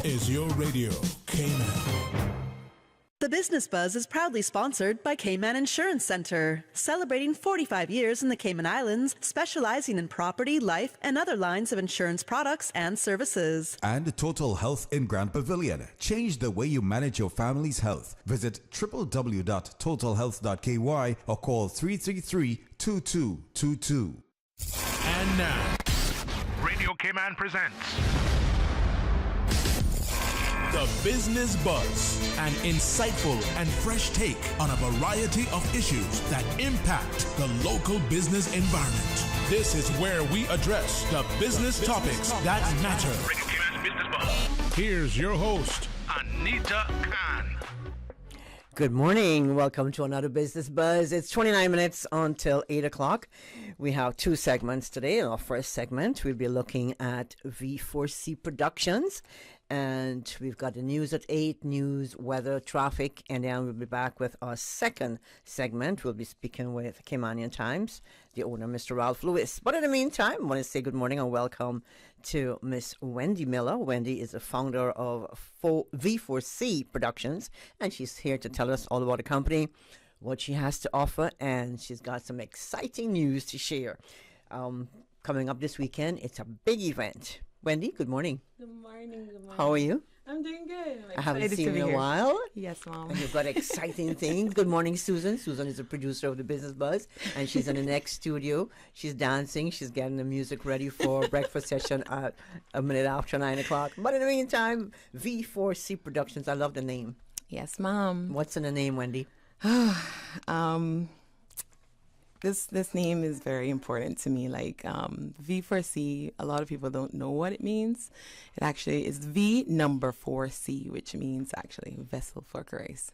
is your radio, Cayman. The Business Buzz is proudly sponsored by Cayman Insurance Center, celebrating 45 years in the Cayman Islands, specializing in property, life, and other lines of insurance products and services. And Total Health in Grand Pavilion. Change the way you manage your family's health. Visit www.totalhealth.ky or call 333-2222. And now, Radio Cayman presents The Business Buzz, an insightful and fresh take on a variety of issues that impact the local business environment. This is where we address the business topics that matter. Radio Cayman's Business Buzz. Here's your host, Anita Khan. Good morning. Welcome to another Business Buzz. It's 29 minutes until 8 o'clock. We have two segments today. In our first segment, we'll be looking at V4C Productions. And we've got the news at 8, news, weather, traffic, and then we'll be back with our second segment. We'll be speaking with Caymanian Times, the owner, Mr. Ralph Lewis. But in the meantime, I want to say good morning and welcome to Miss Wendee Miller. Wendee is the founder of V4C Productions, and she's here to tell us all about the company, what she has to offer, and she's got some exciting news to share. Coming up this weekend, it's a big event. Wendee, good morning. Good morning. Good morning. How are you? I'm doing good. I haven't seen you in a while. Yes, Mom. And you've got exciting things. Good morning, Susan. Susan is the producer of the Business Buzz, and she's in the next studio. She's dancing. She's getting the music ready for breakfast session at a minute after 9 o'clock. But in the meantime, V4C Productions. I love the name. Yes, Mom. What's in the name, Wendee? This name is very important to me. Like V4C, a lot of people don't know what it means. It actually is V number 4C, which means actually vessel for Christ.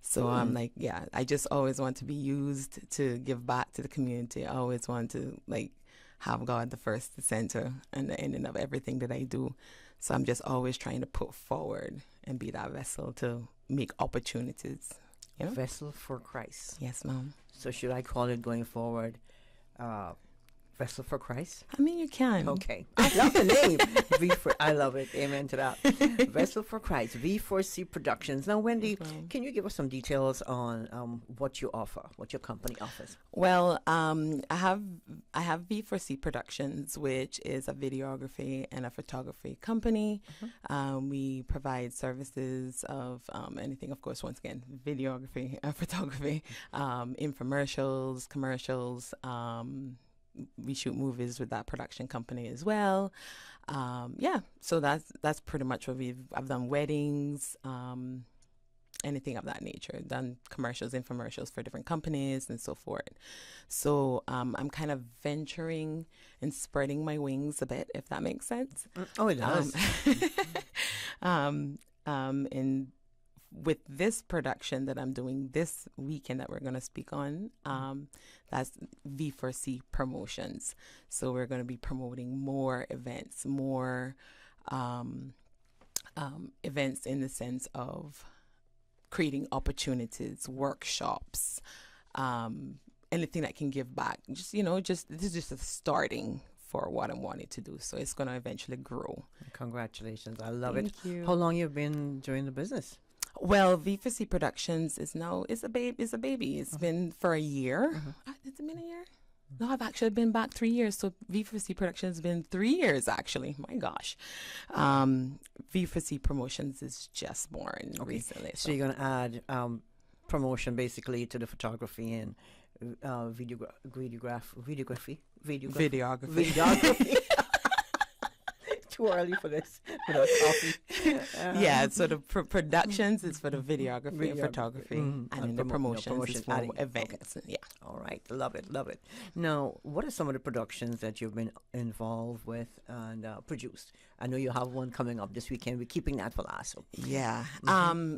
So I'm like, yeah, I just always want to be used to give back to the community. I always want to like have God the first, the center, and the ending of everything that I do. So I'm just always trying to put forward and be that vessel to make opportunities. You know? Vessel for Christ. Yes, Mom. So should I call it going forward Vessel for Christ? I mean, you can. Okay. I love the name. I love it. Amen to that. Vessel for Christ, V4C Productions. Now, Wendee, can you give us some details on what you offer, what your company offers? Well, I have V4C Productions, which is a videography and a photography company. We provide services of anything, of course, once again, videography and photography, infomercials, commercials. We shoot movies with that production company as well. So that's pretty much what I've done weddings, anything of that nature. Done commercials, infomercials for different companies and so forth. So I'm kind of venturing and spreading my wings a bit, if that makes sense. Oh, it does. And with this production that I'm doing this weekend that we're going to speak on, that's V4C Promotions. So we're going to be promoting more events, more events in the sense of creating opportunities, workshops, anything that can give back. This is just a starting for what I'm wanting to do. So it's going to eventually grow. Congratulations. I love it. Thank you. How long you've been doing the business? Well, V4C Productions is a baby. It's been for a year. Has it been a year? No, I've actually been back 3 years. So V4C Productions has been 3 years, actually. My gosh. V4C Promotions is just born recently. So you're going to add promotion basically to the photography and videography. Too early for this. Without coffee. So the productions is for the videography and photography, and then the promotions is for events. Okay. Yeah. All right. Love it. Now, what are some of the productions that you've been involved with and produced? I know you have one coming up this weekend. We're keeping that for last. So. Yeah.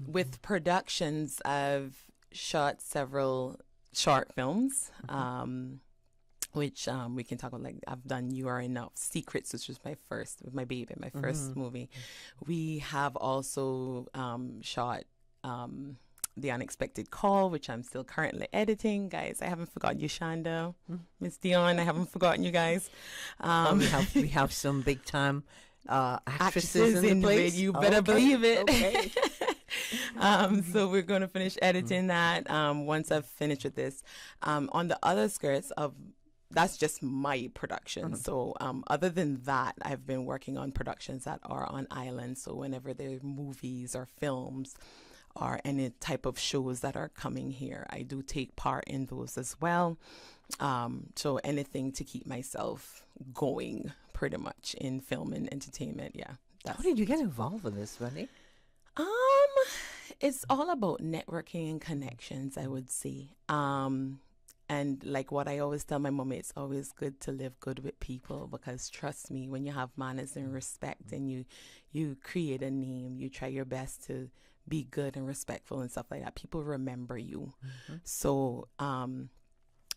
With productions, I've shot several short films. Which we can talk about. Like I've done You Are Enough, Secrets, which was my first with my baby, my first movie. We have also shot The Unexpected Call, which I'm still currently editing. Guys, I haven't forgotten you, Shonda. Miss Dion, I haven't forgotten you guys. We have some big time actresses in the place. You better believe it. Okay. So we're going to finish editing that once I've finished with this. On the other skirts of that's just my production. So other than that, I've been working on productions that are on island. So whenever there are movies or films or any type of shows that are coming here, I do take part in those as well. So anything to keep myself going, pretty much, in film and entertainment. Yeah. How did you get involved with this, Wendee? It's all about networking and connections, I would say. And like what I always tell my mom, it's always good to live good with people, because trust me, when you have manners and respect and you create a name, you try your best to be good and respectful and stuff like that, people remember you. So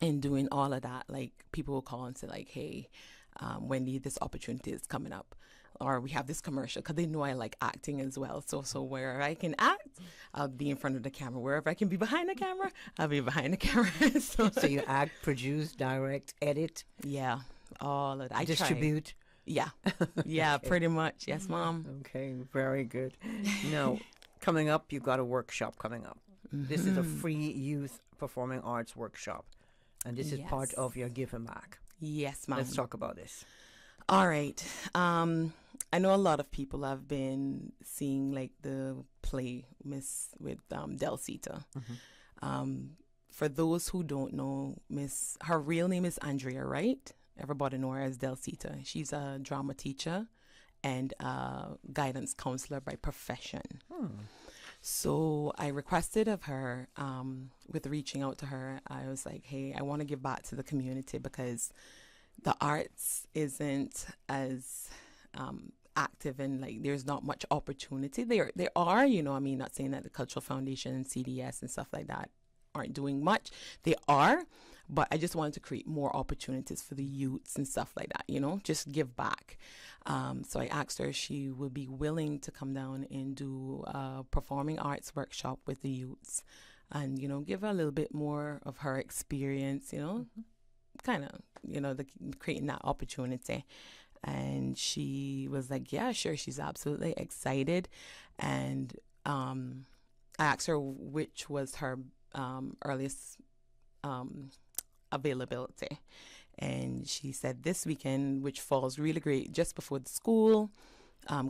in doing all of that, like, people will call and say like, hey, Wendee, this opportunity is coming up, or we have this commercial, because they know I like acting as well. So wherever I can act, I'll be in front of the camera. Wherever I can be behind the camera, I'll be behind the camera. So you act, produce, direct, edit? Yeah, all of that. I distribute? Try. Yeah. Yeah, okay. Pretty much. Yes, Mom. Okay, very good. Now, coming up, you've got a workshop coming up. This is a free youth performing arts workshop, and this is part of your giving back. Yes, Mom. Let's talk about this. All right. I know a lot of people have been seeing like the play with Delcita. For those who don't know, her real name is Andrea Wright. Everybody know her as Delcita. She's a drama teacher and a guidance counselor by profession. So I requested of her, with reaching out to her, I was like, hey, I want to give back to the community, because the arts isn't as active, and like there's not much opportunity. There are, not saying that the Cultural Foundation and CDS and stuff like that aren't doing much. They are, but I just wanted to create more opportunities for the youths and stuff like that, just give back. So I asked her if she would be willing to come down and do a performing arts workshop with the youths, and, give a little bit more of her experience, kind of, creating that opportunity. And she was like, yeah, sure. She's absolutely excited. And I asked her which was her earliest availability. And she said this weekend, which falls really great just before the school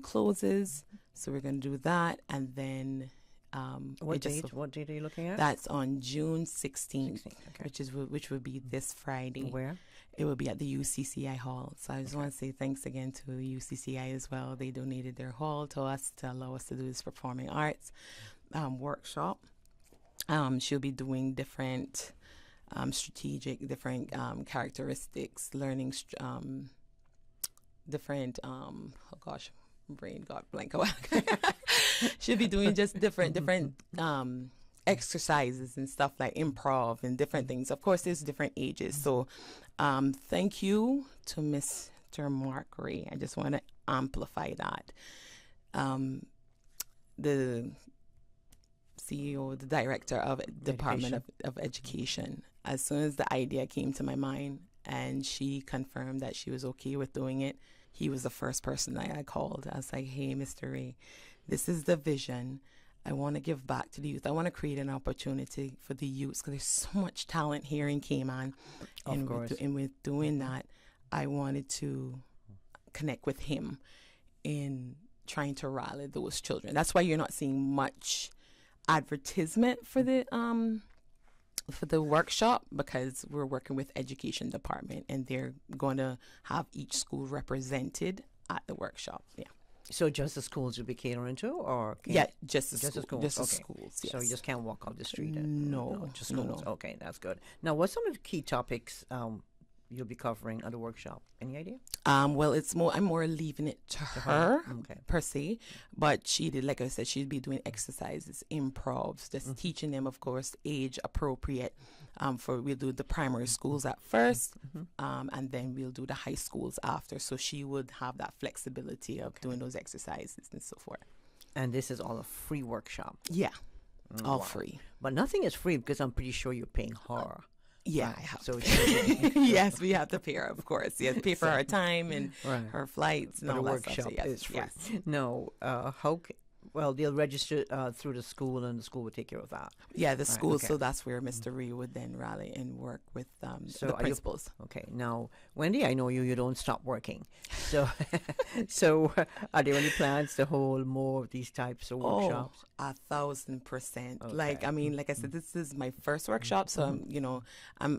closes. So we're going to do that. And then What date are you looking at? That's on June 16th, okay. which would be this Friday. Where? It will be at the UCCI Hall. So I just want to say thanks again to the UCCI as well. They donated their hall to us to allow us to do this performing arts workshop. She'll be doing different strategic, different characteristics, learning different, brain got blank. She'll be doing just different exercises and stuff like improv and different things. Of course, there's different ages. So thank you to Mr. Mark Ray. I just want to amplify that. The CEO, the director of Department of Education, as soon as the idea came to my mind and she confirmed that she was okay with doing it, he was the first person I called. I was like, hey, Mr. Ray, this is the vision. I want to give back to the youth. I want to create an opportunity for the youths, because there's so much talent here in Cayman. Of course. And with doing that, I wanted to connect with him in trying to rally those children. That's why you're not seeing much advertisement for the workshop, because we're working with education department and they're going to have each school represented at the workshop. Yeah. So just the schools you'll be catering to, or just the schools. Just the schools. Yes. So you just can't walk off the street. No, just schools. No. Okay, that's good. Now, what's some of the key topics you'll be covering at the workshop? Any idea? Well, I'm more leaving it to her per se, but she did, like I said, she'd be doing exercises, improvs, just teaching them, of course, age appropriate. We'll do the primary schools at first, and then we'll do the high schools after. So she would have that flexibility of doing those exercises and so forth. And this is all a free workshop? Yeah, all free. But nothing is free, because I'm pretty sure you're paying her. Yeah, I have. So yes, we have to pay her, of course. Yes, pay for her time and Right. her flights and But all the that stuff. So workshop yes, is free. yes. No, well, they'll register through the school, and the school will take care of that. Yeah, the school. okay. So that's where Mr. Ree would then rally and work with So the are you- principals. Okay, now, Wendee, I know you don't stop working. So, so are there any plans to hold more of these types of workshops? 1,000%. Like, Okay. I mean, like I said, this is my first workshop. So, you know,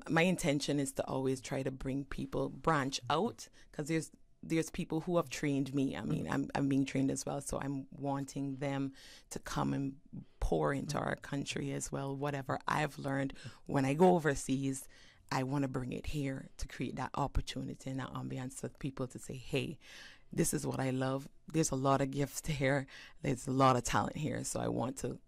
my intention is to always try to bring people, branch out, because there's people who have trained me. I mean, I'm being trained as well. So I'm wanting them to come and pour into our country as well. Whatever I've learned when I go overseas, I want to bring it here to create that opportunity and that ambiance for people to say, hey, this is what I love. There's a lot of gifts here. There's a lot of talent here. So I want to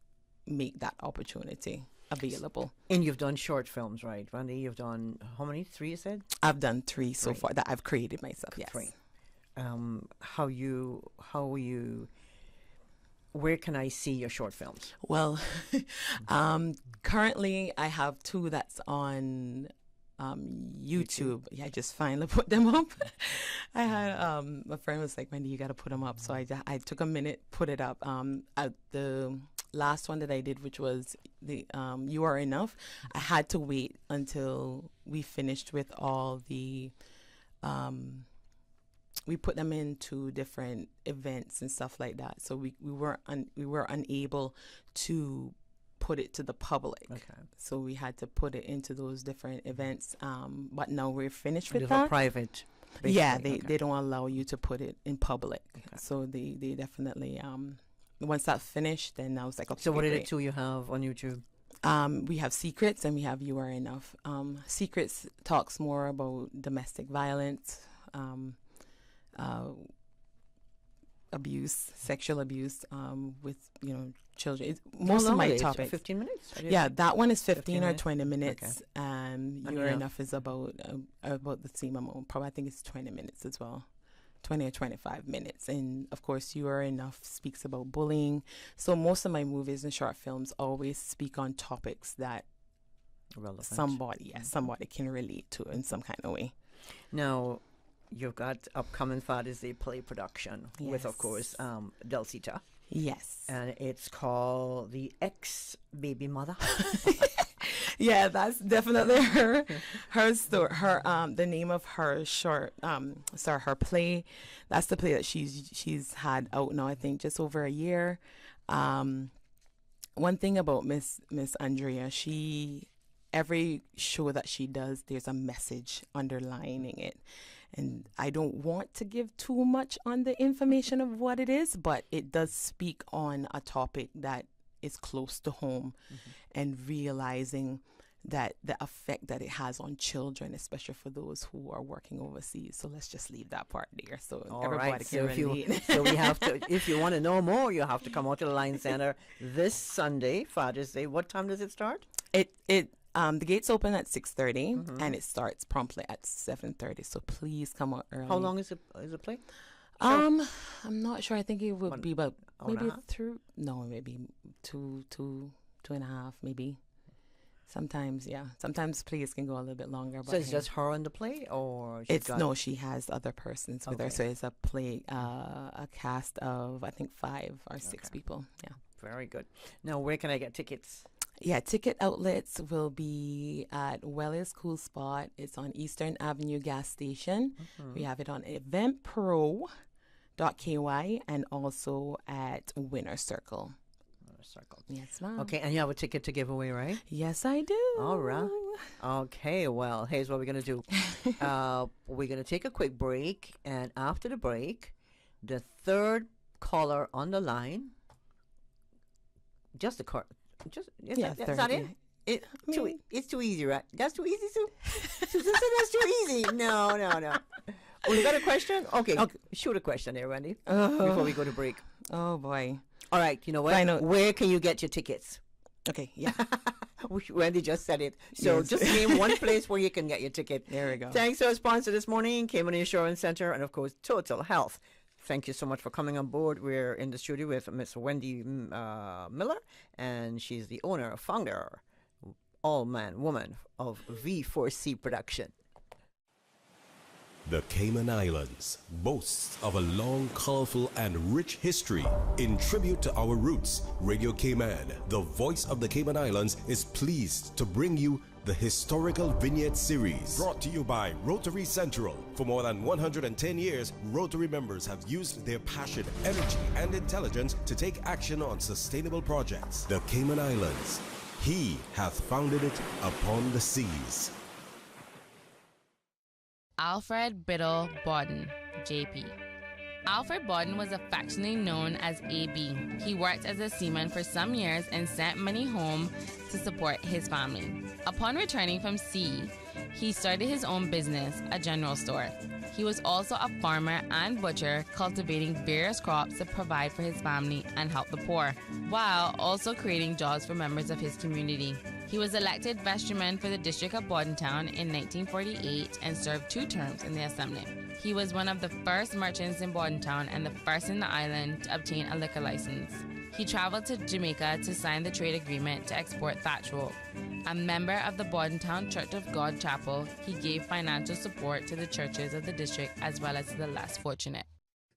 make that opportunity available. And you've done short films, right, Wendee? You've done, how many? 3, you said? I've done 3 so far that I've created myself. Yes. 3. Where can I see your short films? Well, currently I have 2 that's on YouTube. Yeah, I just finally put them up. I had my friend was like, Wendee, you got to put them up. So I took a minute, put it up. The last one that I did, which was the You Are Enough, I had to wait until we finished with all the we put them into different events and stuff like that. So we were unable to put it to the public. Okay. So we had to put it into those different events. But now we're finished with These that. are private. Yeah, basically. they don't allow you to put it in public. Okay. So they definitely once that's finished, then I was like, okay. So what are the great. 2 you have on YouTube? We have Secrets and we have You Are Enough. Secrets talks more about domestic violence, abuse, sexual abuse with children. It's most of my topics. 15 minutes? Yeah, that one is 15 15 or minutes? 20 minutes. You Are Enough? Enough is about the same amount. Probably I think it's 20 minutes as well. 20 or 25 minutes. And of course, You Are Enough speaks about bullying. So most of my movies and short films always speak on topics that Relevant. somebody can relate to in some kind of way. Now, you've got upcoming Father's Day play production with, of Yes. course, Delsita. Yes. And it's called The Ex-Baby Mother. Yeah, that's definitely her story. The name of her short, her play. That's the play that she's had out now. I think just over a year. One thing about Miss Andrea, every show that she does, there's a message underlining it. And I don't want to give too much on the information of what it is, but it does speak on a topic that is close to home, and realizing that the effect that it has on children, especially for those who are working overseas. So let's just leave that part there, so All everybody right. can relate. So we have to, if you want to know more, you have to come out to the Lions Center this Sunday, Father's Day. What time does it start? The gates open at 6:30 and it starts promptly at 7:30. So please come out early. How long is it play? I'm not sure. I think it would be about hour and a maybe half? maybe two and a half, maybe. Sometimes, yeah. Sometimes plays can go a little bit longer. So it's just her on the play, or she has other persons with her. So it's a play, a cast of I think 5 or 6 people. Yeah. Very good. Now, where can I get tickets? Yeah, ticket outlets will be at Weller's Cool Spot. It's on Eastern Avenue gas station. We have it on eventpro.ky and also at Winner Circle. Yes, ma'am. Okay, and you have a ticket to give away, right? Yes, I do. All right. Okay, well, here's what we're going to do. We're going to take a quick break, and after the break, the third caller on the line, is that it? It's too easy, right? That's too easy, Sue? Susan said that's too easy. No. Oh, you got a question? Okay. Shoot a question there, Wendee, before we go to break. Oh, boy. All right, you know what? Where can you get your tickets? Okay, yeah. Wendee just said it. So Yes. just name one place where you can get your ticket. There we go. Thanks to our sponsor this morning, Caymanian Insurance Center, and of course, Total Health. Thank you so much for coming on board. We're in the studio with Miss Wendee Miller, and she's the owner, founder all-man woman of V4C Production. The Cayman Islands boasts of a long, colorful, and rich history. In tribute to our roots, Radio Cayman, the voice of the Cayman Islands, is pleased to bring you the Historical Vignette Series, brought to you by Rotary Central. For more than 110 years, Rotary members have used their passion, energy, and intelligence to take action on sustainable projects. The Cayman Islands, he hath founded it upon the seas. Alfred Biddle Bawden, JP. Alfred Bawden was affectionately known as AB. He worked as a seaman for some years and sent money home to support his family. Upon returning from sea, he started his own business, a general store. He was also a farmer and butcher, cultivating various crops to provide for his family and help the poor, while also creating jobs for members of his community. He was elected vestryman for the District of Bordentown in 1948 and served 2 terms in the Assembly. He was one of the first merchants in Bordentown and the first in the island to obtain a liquor license. He traveled to Jamaica to sign the trade agreement to export thatch rope. A member of the Bordentown Church of God Chapel, he gave financial support to the churches of the district as well as to the less fortunate.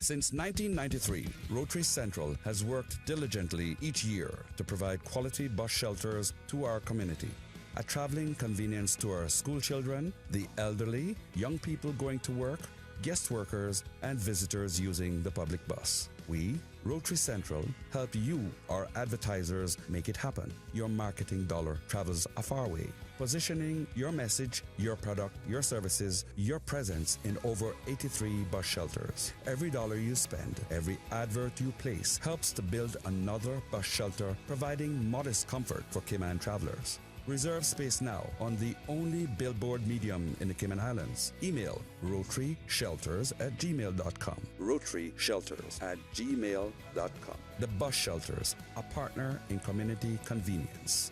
Since 1993, Rotary Central has worked diligently each year to provide quality bus shelters to our community. A traveling convenience to our school children, the elderly, young people going to work, guest workers, and visitors using the public bus. We, Rotary Central, help you, our advertisers, make it happen. Your marketing dollar travels a far way, positioning your message, your product, your services, your presence in over 83 bus shelters. Every dollar you spend, every advert you place helps to build another bus shelter, providing modest comfort for Cayman travelers. Reserve space now on the only billboard medium in the Cayman Islands. Email rotaryshelters@gmail.com. rotaryshelters@gmail.com. The Bus Shelters, a partner in community convenience.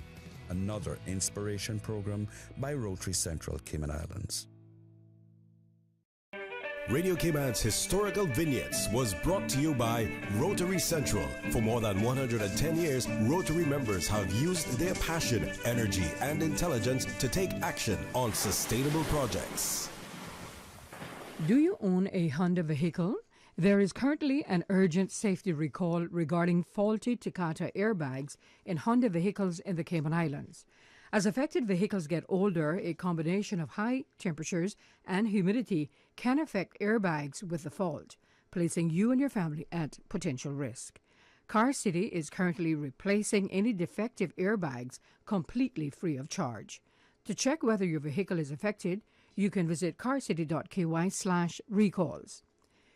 Another inspiration program by Rotary Central Cayman Islands. Radio Cayman's Historical Vignettes was brought to you by Rotary Central. For more than 110 years, Rotary members have used their passion, energy, and intelligence to take action on sustainable projects. Do you own a Honda vehicle? There is currently an urgent safety recall regarding faulty Takata airbags in Honda vehicles in the Cayman Islands. As affected vehicles get older, a combination of high temperatures and humidity can affect airbags with the fault, placing you and your family at potential risk. Car City is currently replacing any defective airbags completely free of charge. To check whether your vehicle is affected, you can visit carcity.ky/recalls.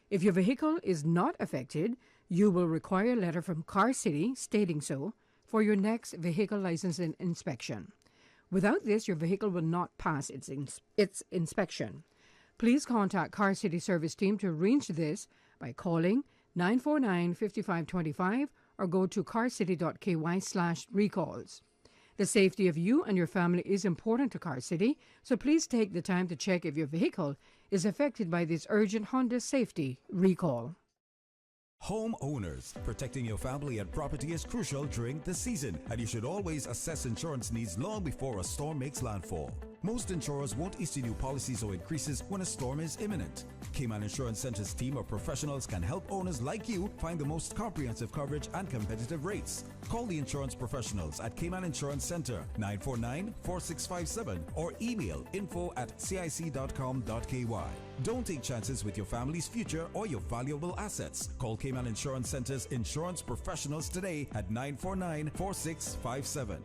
If your vehicle is not affected, you will require a letter from Car City stating so for your next vehicle license inspection. Without this, your vehicle will not pass its inspection. Please contact Car City Service Team to arrange this by calling 949-5525 or go to carcity.ky/recalls. The safety of you and your family is important to Car City, so please take the time to check if your vehicle is affected by this urgent Honda safety recall. Homeowners, protecting your family and property is crucial during the season, and you should always assess insurance needs long before a storm makes landfall. Most insurers won't issue new policies or increases when a storm is imminent. Cayman Insurance Center's team of professionals can help owners like you find the most comprehensive coverage and competitive rates. Call the insurance professionals at Cayman Insurance Center 949-4657 or email info@cic.com.ky. Don't take chances with your family's future or your valuable assets. Call Cayman Insurance Center's insurance professionals today at 949-4657.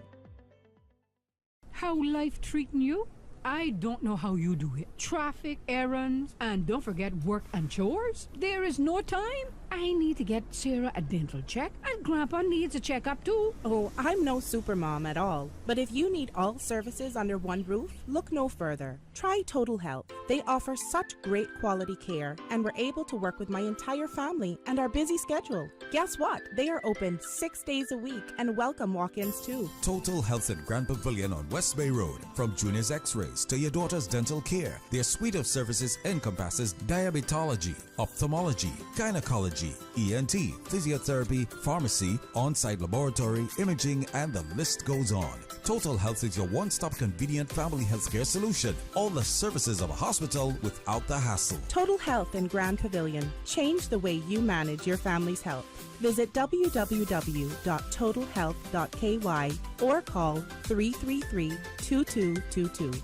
How life treating you? I don't know how you do it. Traffic, errands, and don't forget work and chores. There is no time. I need to get Sarah a dental check, and Grandpa needs a checkup too. Oh, I'm no supermom at all. But if you need all services under one roof, look no further. Try Total Health. They offer such great quality care, and we're able to work with my entire family and our busy schedule. Guess what? They are open 6 days a week and welcome walk-ins too. Total Health at Grand Pavilion on West Bay Road. From junior's x-rays to your daughter's dental care, their suite of services encompasses diabetology, ophthalmology, gynecology, psychology, ENT, physiotherapy, pharmacy, on-site laboratory, imaging, and the list goes on. Total Health is your one-stop convenient family healthcare solution. All the services of a hospital without the hassle. Total Health in Grand Pavilion. Change the way you manage your family's health. Visit www.totalhealth.ky or call 333-2222.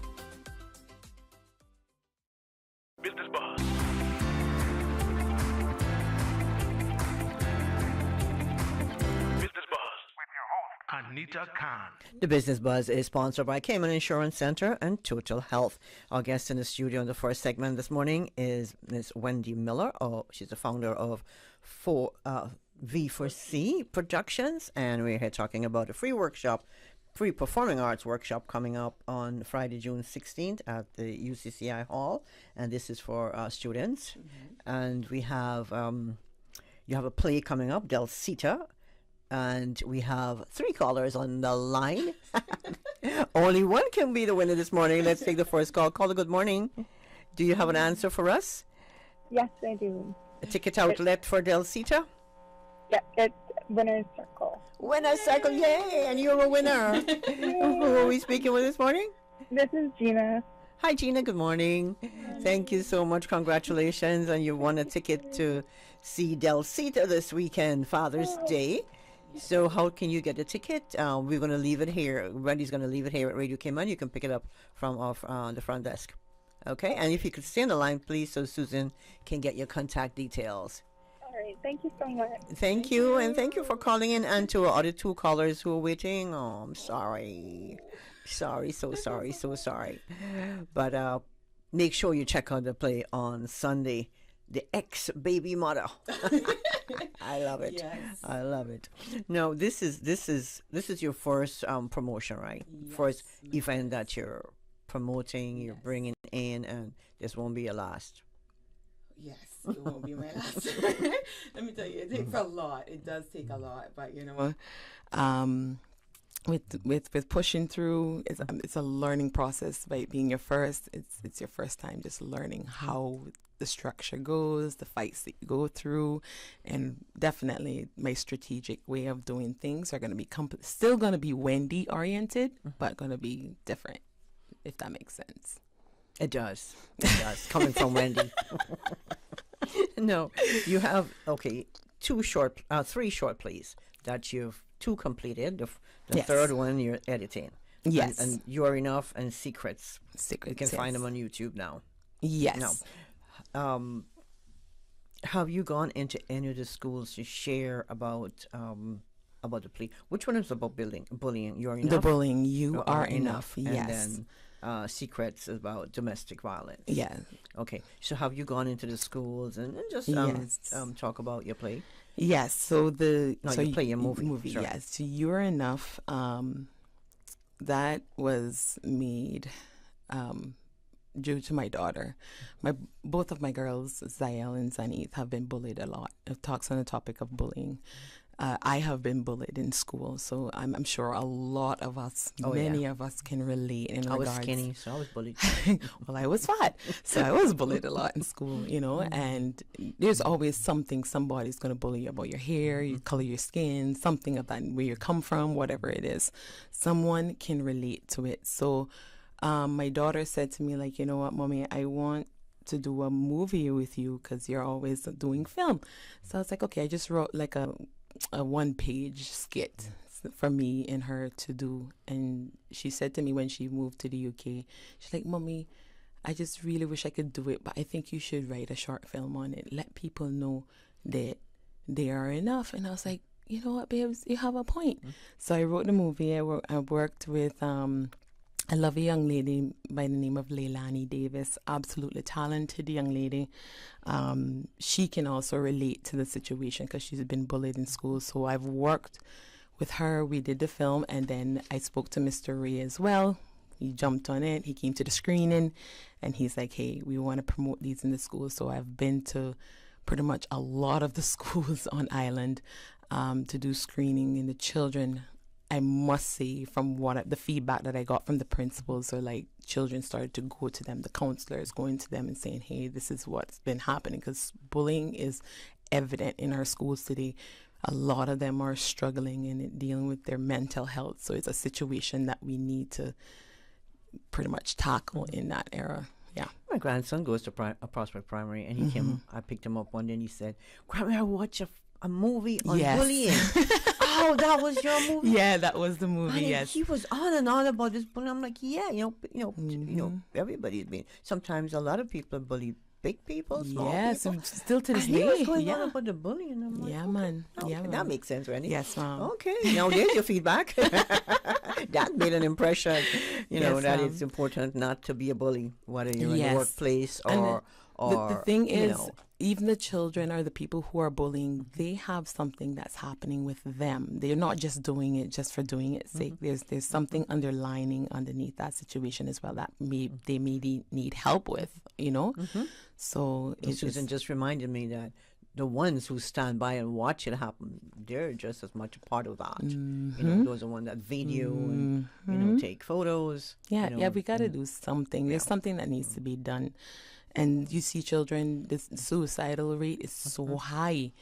Business Buzz. Business Buzz with your host, Anita Khan. The Business Buzz is sponsored by Cayman Insurance Center and Total Health. Our guest in the studio in the first segment this morning is Ms. Wendee Miller. She's the founder of V4C Productions, and we're here talking about a free performing arts workshop coming up on Friday, June 16th at the UCCI Hall, and this is for students. And we have you have a play coming up, Del Cita, and we have 3 callers on the line. Only one can be the winner this morning. Let's take the first call. Caller, good morning. Do you have an answer for us? Yes, I do. A ticket outlet for Del Cita? Yeah, it's Winner's Circle. Winner's Circle, yay! And you're a winner. Who are we speaking with this morning? This is Gina. Hi, Gina. Good morning. Thank you so much. Congratulations. And you won a ticket to see Del Cita this weekend, Father's Day. So how can you get a ticket? We're going to leave it here. Wendy's going to leave it here at Radio Cayman. You can pick it up from off the front desk. Okay? And if you could stay on the line, please, so Susan can get your contact details. All right. Thank you so much. Thank you. And thank you for calling in. And to our other 2 callers who are waiting. Oh, I'm sorry. Sorry. So sorry. But make sure you check out the play on Sunday. The ex-baby mother. I love it. Yes. I love it. Now, this is your first promotion, right? Yes. First event that you're promoting, you're bringing in, and this won't be your last. Yes, it won't be my last. Let me tell you, it takes a lot. It does take a lot, but you know, with pushing through, it's a learning process. By being your first, it's your first time just learning how the structure goes, the fights that you go through, and definitely my strategic way of doing things are going to be still going to be Wendee oriented, but going to be different, if that makes sense. It does. Coming from Wendee. No, you have 3 short plays that you've 2 completed. The Yes. third one you're editing. Yes, and You Are Enough and Secrets. You can find yes. them on YouTube now. Yes. Now, have you gone into any of the schools to share about the play? Which one is about bullying? You Are Enough? The bullying, You Are Enough. Yes. And then Secrets is about domestic violence. Yeah. Okay. So have you gone into the schools and just talk about your play? Yes. So you play your movie. Sure. Yes. So You Are Enough. That was made due to my daughter. Both of my girls, Zael and Zanith, have been bullied a lot. It talks on the topic of bullying. I have been bullied in school, so I'm sure a lot of us, many of us can relate in regards. I was skinny, so I was bullied. Well, I was fat, so I was bullied a lot in school, you know, and there's always somebody's going to bully you about your hair, your color, your skin, something of that, where you come from, whatever it is. Someone can relate to it. So my daughter said to me, like, you know what, Mommy, I want to do a movie with you because you're always doing film. So I was like, okay, I just wrote like a 1-page skit for me and her to do. And she said to me when she moved to the UK, she's like, Mommy, I just really wish I could do it, but I think you should write a short film on it. Let people know that they are enough. And I was like, you know what, babes, you have a point. So I wrote the movie. I worked with I love a young lady by the name of Leilani Davis, absolutely talented young lady. She can also relate to the situation because she's been bullied in school. So I've worked with her. We did the film, and then I spoke to Mr. Ray as well. He jumped on it. He came to the screening, and he's like, hey, we want to promote these in the schools. So I've been to pretty much a lot of the schools on island to do screening, and the children, I must say, from the feedback that I got from the principals, are like children started to go to them, the counselors going to them and saying, hey, this is what's been happening, because bullying is evident in our schools today. A lot of them are struggling and dealing with their mental health. So it's a situation that we need to pretty much tackle in that era. Yeah. My grandson goes to Prospect Primary, and he came. I picked him up one day, and he said, "Grandma, I watched a movie on bullying." Oh, that was your movie? Yeah, that was the movie. And yes. he was on and on about this bullying. I'm like, yeah, everybody's been. Sometimes a lot of people bully big people, small people. Yes, still to this and day. he was going on about the bullying. I'm like, Yeah, okay, man. okay, Yeah, man. that makes sense, Randy. Yes, ma'am. Okay, now there's your feedback. That made an impression. Yes, that ma'am. it's important not to be a bully, whether you're in Yes. the workplace And or the thing is, know. even the children or the people who are bullying, they have something that's happening with them. They're not just doing it just for doing its sake. There's something underlining underneath that situation as well that they may need help with, So Susan just reminded me that the ones who stand by and watch it happen, they're just as much a part of that. Those are the ones that video and take photos. Yeah, we got to do something. There's something that needs to be done. And you see children, the suicidal rate is so high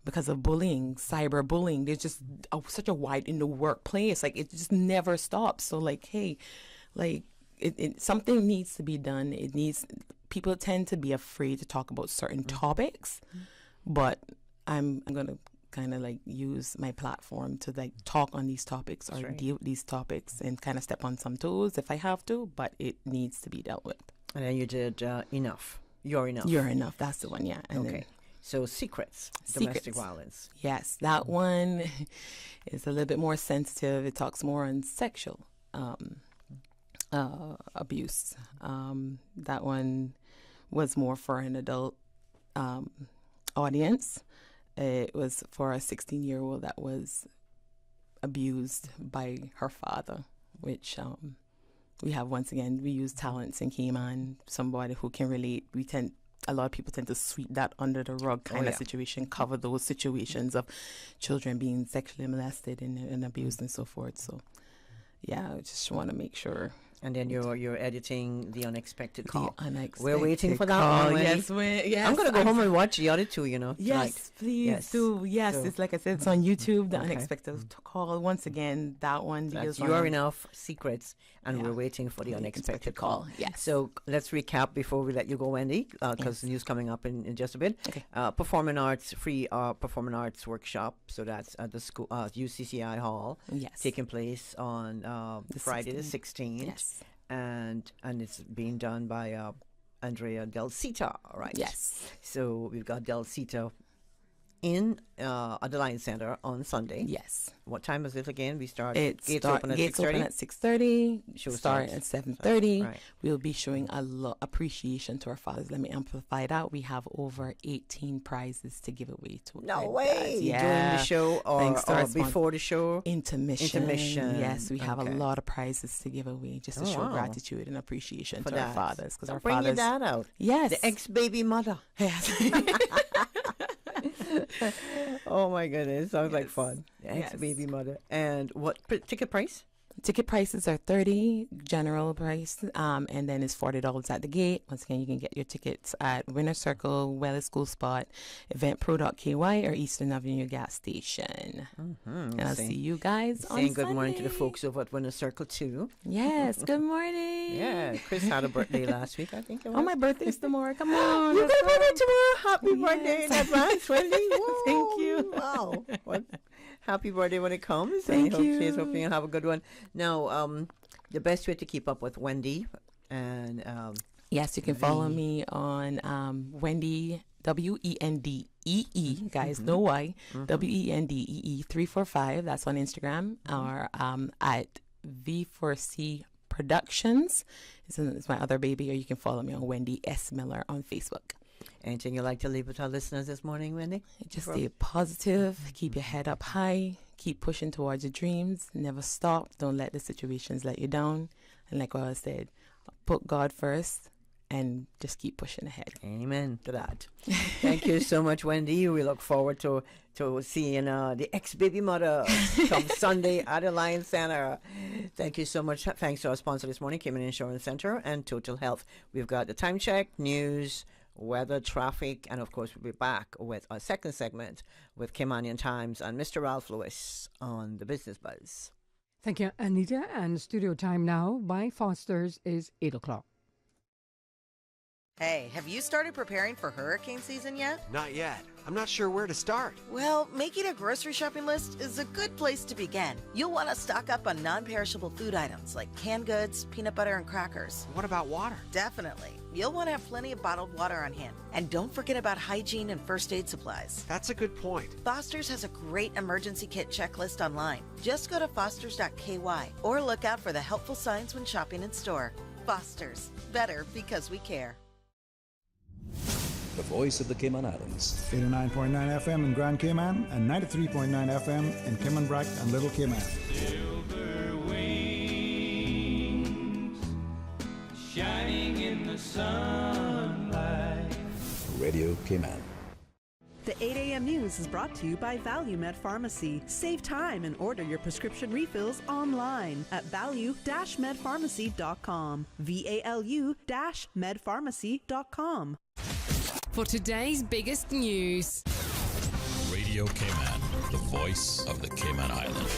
because of bullying, cyberbullying. There's just such a wide in the workplace. Like, it just never stops. So, something needs to be done. People tend to be afraid to talk about certain topics, but I'm going to kind of use my platform to talk on these topics or deal with these topics and kind of step on some toes if I have to, but it needs to be dealt with. And then you did enough. You're enough. You're enough. That's the one, yeah. And okay. So secrets, domestic violence. Yes, that one is a little bit more sensitive. It talks more on sexual abuse. That one was more for an adult audience. It was for a 16-year-old that was abused by her father, which we have, once again, we use talents in Cayman, somebody who can relate. A lot of people tend to sweep that under the rug kind of situation, cover those situations of children being sexually molested and abused and so forth. So, yeah, I just want to make sure. And then you're editing The Unexpected Call. The Unexpected We're waiting for that Call. one. Yes, I'm going to go home and watch the other two, Yes, tonight. please do. Yes, So, it's like I said, it's on YouTube, The Unexpected Call. Once again, that one That's deals You Are on Enough, Secrets, and we're waiting for The Unexpected Call. Yes. So let's recap before we let you go, Wendee, because news coming up in just a bit. Okay. Performing arts, free performing arts workshop. So that's at the school, UCCI Hall. Yes. Taking place on Friday the 16th. Yes. And it's being done by Andrea Del Cita, right? Yes. So we've got Del Cita in at the Lions Center on Sunday. Yes. What time is it again? We start. Gates open at 6:30. Show Start starts at 7:30. Right. We'll be showing a lot appreciation to our fathers. Let me amplify that. We have over 18 prizes to give away to. No our way! dads. During the show or before the show? Intermission. Intermission. Yes, we have a Okay. lot of prizes to give away just to show gratitude and appreciation For to our that. fathers, because our Bring your fathers. dad out. Yes. The ex-baby mother. Yes. Oh my goodness, sounds like Yes. fun. The Yes. ex-baby mother. And what ticket price? Ticket prices are $30 general price, and then it's $40 at the gate. Once again, you can get your tickets at Winter Circle, Wellis School Spot, eventpro.ky, or Eastern Avenue gas station. And I'll see you guys on Saying good morning to Sunday. the folks over at Winter Circle too. Yes, good morning. Yeah, Chris had a birthday last week, I think it was. Oh, my birthday's tomorrow. Come on. You let's got a birthday go. tomorrow. Happy Yes. birthday in advance, Wendy. Thank you. Wow. What? Happy birthday when it comes. Thank and you. Here's hoping you'll have a good one. Now, the best way to keep up with Wendee and Yes, you can follow me on Wendee, WENDEE, guys, no Y, WENDEE 345. That's on Instagram, or at V4C Productions. It's my other baby, or you can follow me on Wendee S. Miller on Facebook. anything you'd like to leave with our listeners this morning, Wendee? Just stay positive, keep your head up high, keep pushing towards your dreams, never stop, don't let the situations let you down. And like what I said, put God first and just keep pushing ahead. Amen to that. Thank you so much, Wendee. We look forward to seeing the ex-baby mother come Sunday at the Lions Center. Thank you so much. Thanks to our sponsor this morning, Caymanian Insurance Center and Total Health. We've got the time check, news, weather, traffic, and of course we'll be back with our second segment with Caymanian Times and Mr. Ralph Lewis on the Business Buzz. Thank you, Anita. And studio time now by Foster's is 8 o'clock. Hey, have you started preparing for hurricane season yet? Not yet. I'm not sure where to start. Well, making a grocery shopping list is a good place to begin. You'll want to stock up on non-perishable food items like canned goods, peanut butter, and crackers. What about water? Definitely. You'll want to have plenty of bottled water on hand. And don't forget about hygiene and first aid supplies. That's a good point. Foster's has a great emergency kit checklist online. Just go to fosters.ky or look out for the helpful signs when shopping in store. Foster's. Better because we care. The voice of the Cayman Islands. 89.9 FM in Grand Cayman and 93.9 FM in Cayman Brac and Little Cayman. Silver wings shining in the sunlight. Radio Cayman. The 8 a.m. news is brought to you by ValueMed Pharmacy. Save time and order your prescription refills online at value-medpharmacy.com. VALU-medpharmacy.com. For today's biggest news. Radio Cayman, the voice of the Cayman Islands.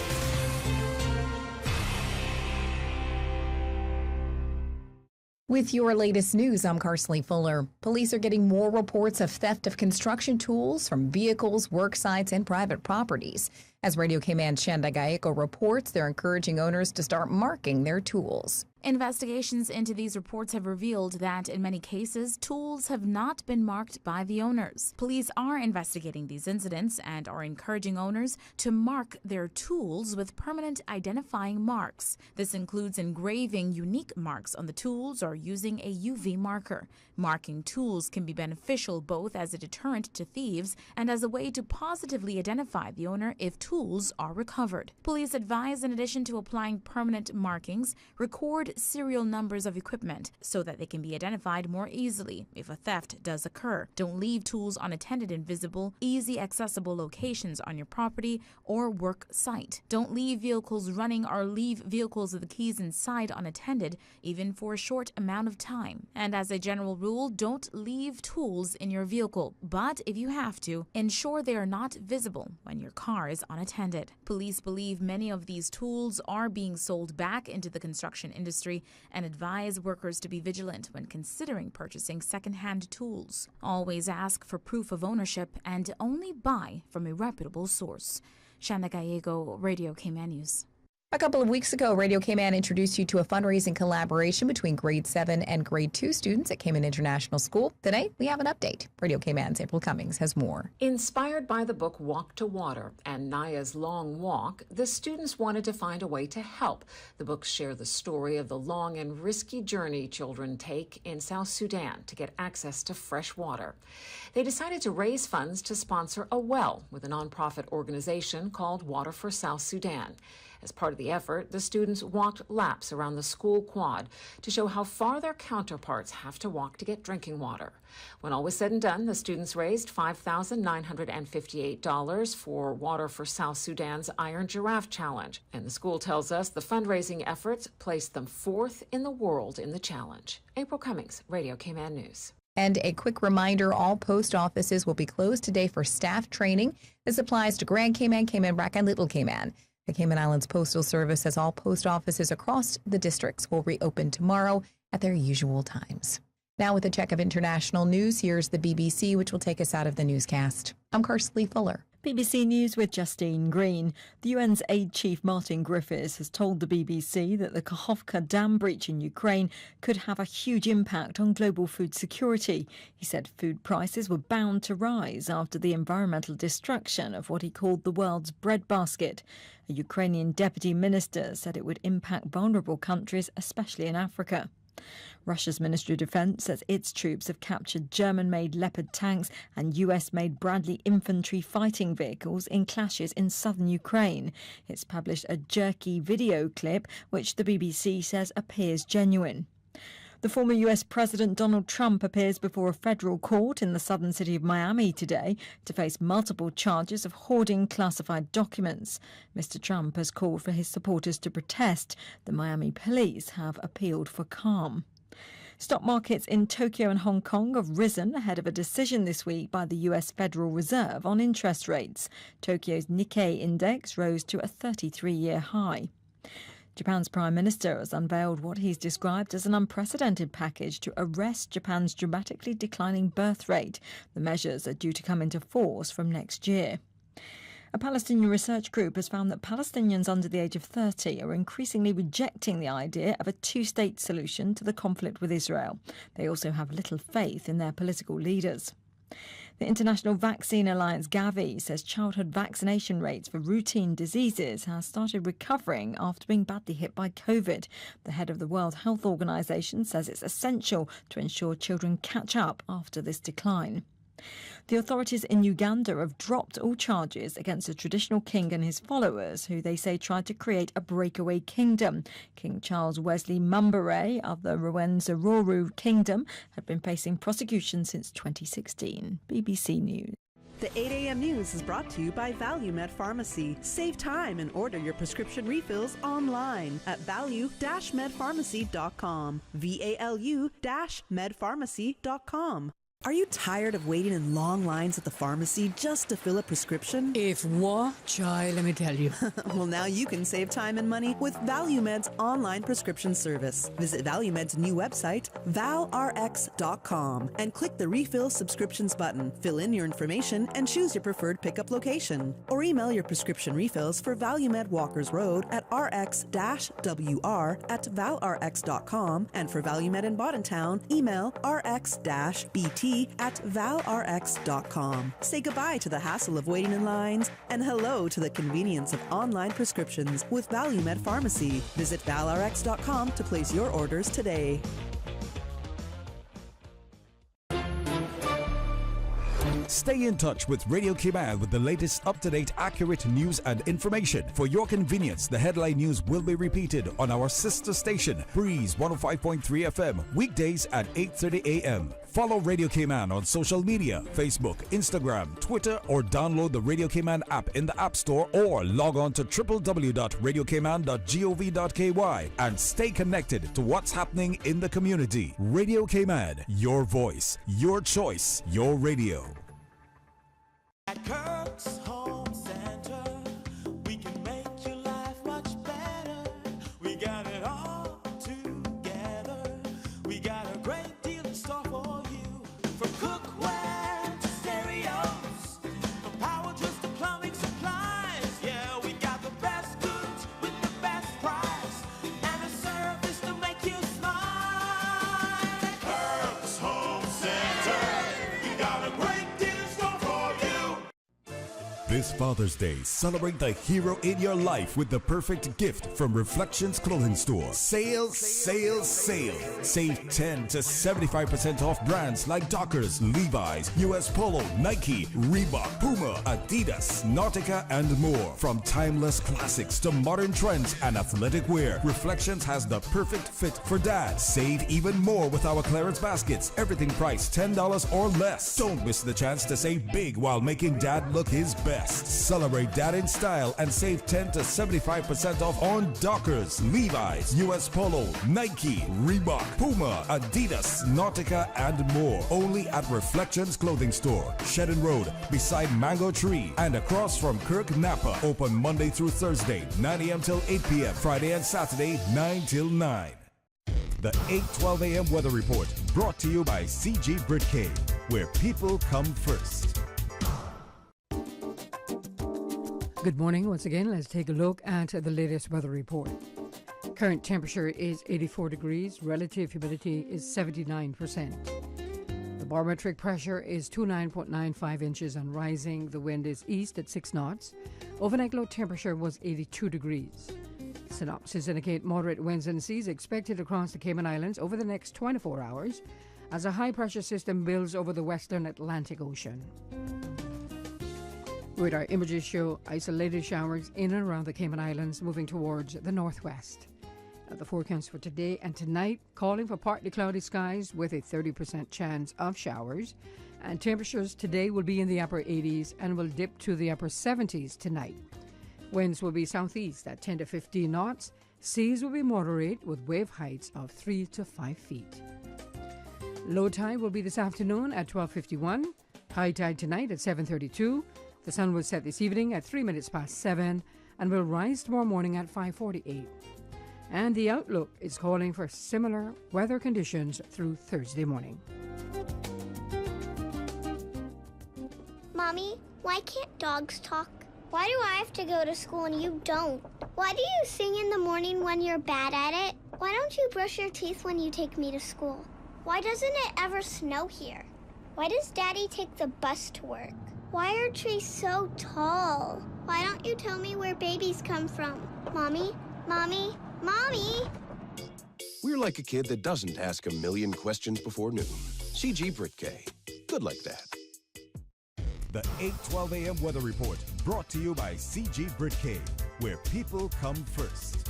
With your latest news, I'm Carsley Fuller. Police are getting more reports of theft of construction tools from vehicles, work sites, and private properties. As Radio Cayman's Shanda Gallego reports, they're encouraging owners to start marking their tools. Investigations into these reports have revealed that in many cases, tools have not been marked by the owners. Police are investigating these incidents and are encouraging owners to mark their tools with permanent identifying marks. This includes engraving unique marks on the tools or using a UV marker. Marking tools can be beneficial both as a deterrent to thieves and as a way to positively identify the owner if tools are recovered. Police advise, in addition to applying permanent markings, record serial numbers of equipment so that they can be identified more easily if a theft does occur. Don't leave tools unattended in visible, easy accessible locations on your property or work site. Don't leave vehicles running or leave vehicles with the keys inside unattended, even for a short amount of time. And as a general rule, don't leave tools in your vehicle, but if you have to, ensure they are not visible when your car is unattended. Police believe many of these tools are being sold back into the construction industry and advise workers to be vigilant when considering purchasing second-hand tools. Always ask for proof of ownership and only buy from a reputable source. Shanda Gallego, Radio Cayman News. A couple of weeks ago, Radio Cayman introduced you to a fundraising collaboration between grade 7 and grade 2 students at Cayman International School. Today, we have an update. Radio Cayman's April Cummings has more. Inspired by the book Walk to Water and Naya's Long Walk, the students wanted to find a way to help. The books share the story of the long and risky journey children take in South Sudan to get access to fresh water. They decided to raise funds to sponsor a well with a nonprofit organization called Water for South Sudan. As part of the effort, the students walked laps around the school quad to show how far their counterparts have to walk to get drinking water. When all was said and done, the students raised $5,958 for Water for South Sudan's Iron Giraffe Challenge. And the school tells us the fundraising efforts placed them 4th in the world in the challenge. April Cummings, Radio Cayman News. And a quick reminder, all post offices will be closed today for staff training. This applies to Grand Cayman, Cayman Brac, and Little Cayman. The Cayman Islands Postal Service says all post offices across the districts will reopen tomorrow at their usual times. Now with a check of international news, here's the BBC, which will take us out of the newscast. I'm Carsley Fuller. BBC News with Justine Green. The UN's aid chief Martin Griffiths has told the BBC that the Kakhovka dam breach in Ukraine could have a huge impact on global food security. He said food prices were bound to rise after the environmental destruction of what he called the world's breadbasket. A Ukrainian deputy minister said it would impact vulnerable countries, especially in Africa. Russia's Ministry of Defense says its troops have captured German-made Leopard tanks and US-made Bradley infantry fighting vehicles in clashes in southern Ukraine. It's published a jerky video clip, which the BBC says appears genuine. The former US President Donald Trump appears before a federal court in the southern city of Miami today to face multiple charges of hoarding classified documents. Mr. Trump has called for his supporters to protest. The Miami police have appealed for calm. Stock markets in Tokyo and Hong Kong have risen ahead of a decision this week by the US Federal Reserve on interest rates. Tokyo's Nikkei index rose to a 33-year high. Japan's Prime Minister has unveiled what he's described as an unprecedented package to arrest Japan's dramatically declining birth rate. The measures are due to come into force from next year. A Palestinian research group has found that Palestinians under the age of 30 are increasingly rejecting the idea of a two-state solution to the conflict with Israel. They also have little faith in their political leaders. The International Vaccine Alliance, Gavi, says childhood vaccination rates for routine diseases has started recovering after being badly hit by COVID. The head of the World Health Organization says it's essential to ensure children catch up after this decline. The authorities in Uganda have dropped all charges against a traditional king and his followers, who they say tried to create a breakaway kingdom. King Charles Wesley Mumbere of the Rwenzururu Kingdom had been facing prosecution since 2016. BBC News. The 8 a.m. news is brought to you by ValueMed Pharmacy. Save time and order your prescription refills online at value-medpharmacy.com. VALU-medpharmacy.com. Are you tired of waiting in long lines at the pharmacy just to fill a prescription? If what, child, let me tell you. Well, now you can save time and money with ValueMed's online prescription service. Visit ValueMed's new website, valrx.com, and click the Refill Subscriptions button. Fill in your information and choose your preferred pickup location. Or email your prescription refills for ValueMed Walkers Road at rx-wr@valrx.com, and for ValueMed in Boddentown, email rx-bt at valrx.com. Say goodbye to the hassle of waiting in lines and hello to the convenience of online prescriptions with ValueMed Pharmacy. Visit valrx.com to place your orders today. Stay in touch with Radio Cayman with the latest up-to-date, accurate news and information. For your convenience, the headline news will be repeated on our sister station, Breeze 105.3 FM, weekdays at 8:30 a.m. Follow Radio Cayman on social media, Facebook, Instagram, Twitter, or download the Radio Cayman app in the App Store, or log on to www.radiocayman.gov.ky and stay connected to what's happening in the community. Radio Cayman, your voice, your choice, your radio. At Kirk's Home Center, we can make your life much better. We got it all together. We got a great deal in store for you. From cookware to stereos, from power tools to plumbing supplies. Yeah, we got the best goods with the best price and a service to make you smile. Kirk's Home Center, we got a great deal in store for you. This Father's Day, celebrate the hero in your life with the perfect gift from Reflections Clothing Store. Sales, sales, sales. Save 10 to 75% off brands like Dockers, Levi's, US Polo, Nike, Reebok, Puma, Adidas, Nautica, and more. From timeless classics to modern trends and athletic wear, Reflections has the perfect fit for dad. Save even more with our clearance baskets. Everything priced $10 or less. Don't miss the chance to save big while making dad look his best. Celebrate dad in style and save 10 to 75% off on Dockers, Levi's, US Polo, Nike, Reebok, Puma, Adidas, Nautica, and more. Only at Reflections Clothing Store, Shedden Road, beside Mango Tree, and across from Kirk Napa. Open Monday through Thursday, 9 a.m. till 8 p.m. Friday and Saturday, 9 till 9. The 8:12 a.m. weather report, brought to you by CG Britcay, where people come first. Good morning. Once again, let's take a look at the latest weather report. Current temperature is 84 degrees. Relative humidity is 79%. The barometric pressure is 29.95 inches and rising. The wind is east at 6 knots. Overnight low temperature was 82 degrees. Synopsis indicate moderate winds and seas expected across the Cayman Islands over the next 24 hours as a high-pressure system builds over the western Atlantic Ocean. Radar images show isolated showers in and around the Cayman Islands moving towards the northwest. The forecast for today and tonight calling for partly cloudy skies with a 30% chance of showers. And temperatures today will be in the upper 80s and will dip to the upper 70s tonight. Winds will be southeast at 10 to 15 knots. Seas will be moderate with wave heights of 3 to 5 feet. Low tide will be this afternoon at 12:51. High tide tonight at 7:32. The sun will set this evening at 3 minutes past 7 and will rise tomorrow morning at 5:48. And the outlook is calling for similar weather conditions through Thursday morning. Mommy, why can't dogs talk? Why do I have to go to school and you don't? Why do you sing in the morning when you're bad at it? Why don't you brush your teeth when you take me to school? Why doesn't it ever snow here? Why does Daddy take the bus to work? Why are trees so tall? Why don't you tell me where babies come from? Mommy, Mommy, Mommy! We're like a kid that doesn't ask a million questions before noon. CG Brit K. Good like that. The 8:12 a.m. weather report brought to you by CG Brit K, where people come first.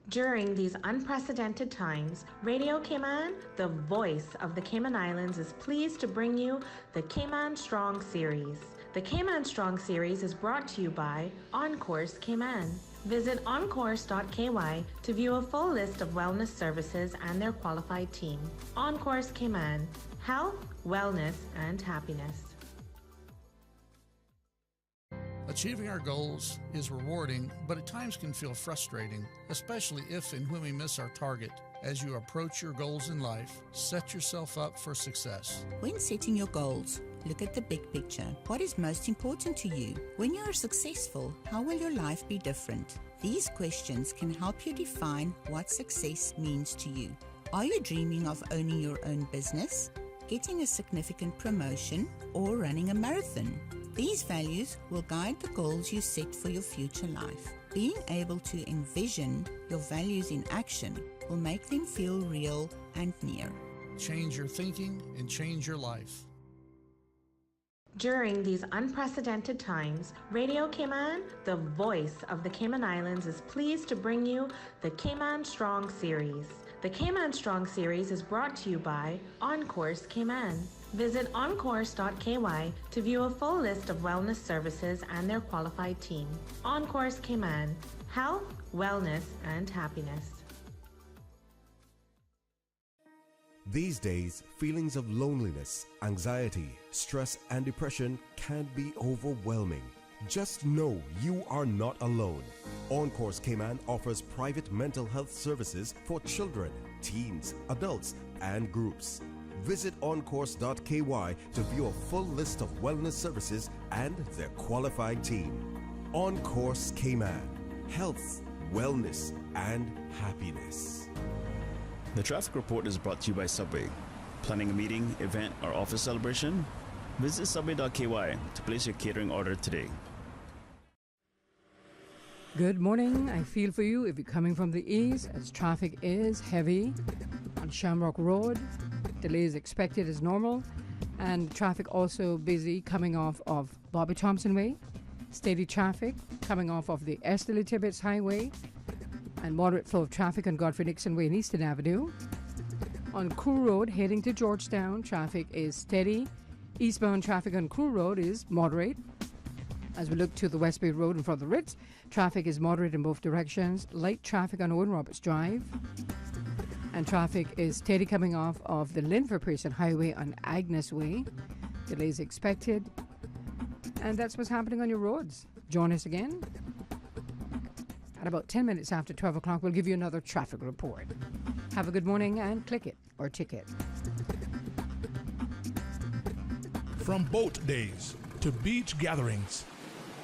During these unprecedented times, Radio Cayman, the voice of the Cayman Islands, is pleased to bring you the Cayman Strong Series. The Cayman Strong Series is brought to you by OnCourse Cayman. Visit oncourse.ky to view a full list of wellness services and their qualified team. OnCourse Cayman, health, wellness, and happiness. Achieving our goals is rewarding, but at times can feel frustrating, especially if and when we miss our target. As you approach your goals in life, set yourself up for success. When setting your goals, look at the big picture. What is most important to you? When you are successful, how will your life be different? These questions can help you define what success means to you. Are you dreaming of owning your own business, getting a significant promotion, or running a marathon? These values will guide the goals you set for your future life. Being able to envision your values in action will make them feel real and near. Change your thinking and change your life. During these unprecedented times, Radio Cayman, the voice of the Cayman Islands, is pleased to bring you the Cayman Strong Series. The Cayman Strong Series is brought to you by OnCourse Cayman. Visit oncourse.ky to view a full list of wellness services and their qualified team. OnCourse Cayman, health, wellness, and happiness. These days, feelings of loneliness, anxiety, stress, and depression can be overwhelming. Just know you are not alone. OnCourse Cayman offers private mental health services for children, teens, adults, and groups. Visit oncourse.ky to view a full list of wellness services and their qualified team. OnCourse Cayman, health, wellness, and happiness. The traffic report is brought to you by Subway. Planning a meeting, event, or office celebration? Visit subway.ky to place your catering order today. Good morning. I feel for you if you're coming from the east, as traffic is heavy on Shamrock Road. Delays expected as normal, and traffic also busy coming off of Bobby Thompson Way. Steady traffic coming off of the Esther Tibbetts Highway, and moderate flow of traffic on Godfrey Nixon Way and Eastern Avenue. On Crew Road heading to Georgetown, traffic is steady. Eastbound traffic on Crew Road is moderate. As we look to the West Bay Road in front of the Ritz, traffic is moderate in both directions. Light traffic on Owen Roberts Drive. And traffic is steady coming off of the Linford Pearson Highway on Agnes Way. Delays expected. And that's what's happening on your roads. Join us again at about 10 minutes after 12 o'clock. We'll give you another traffic report. Have a good morning and click it or ticket. From boat days to beach gatherings,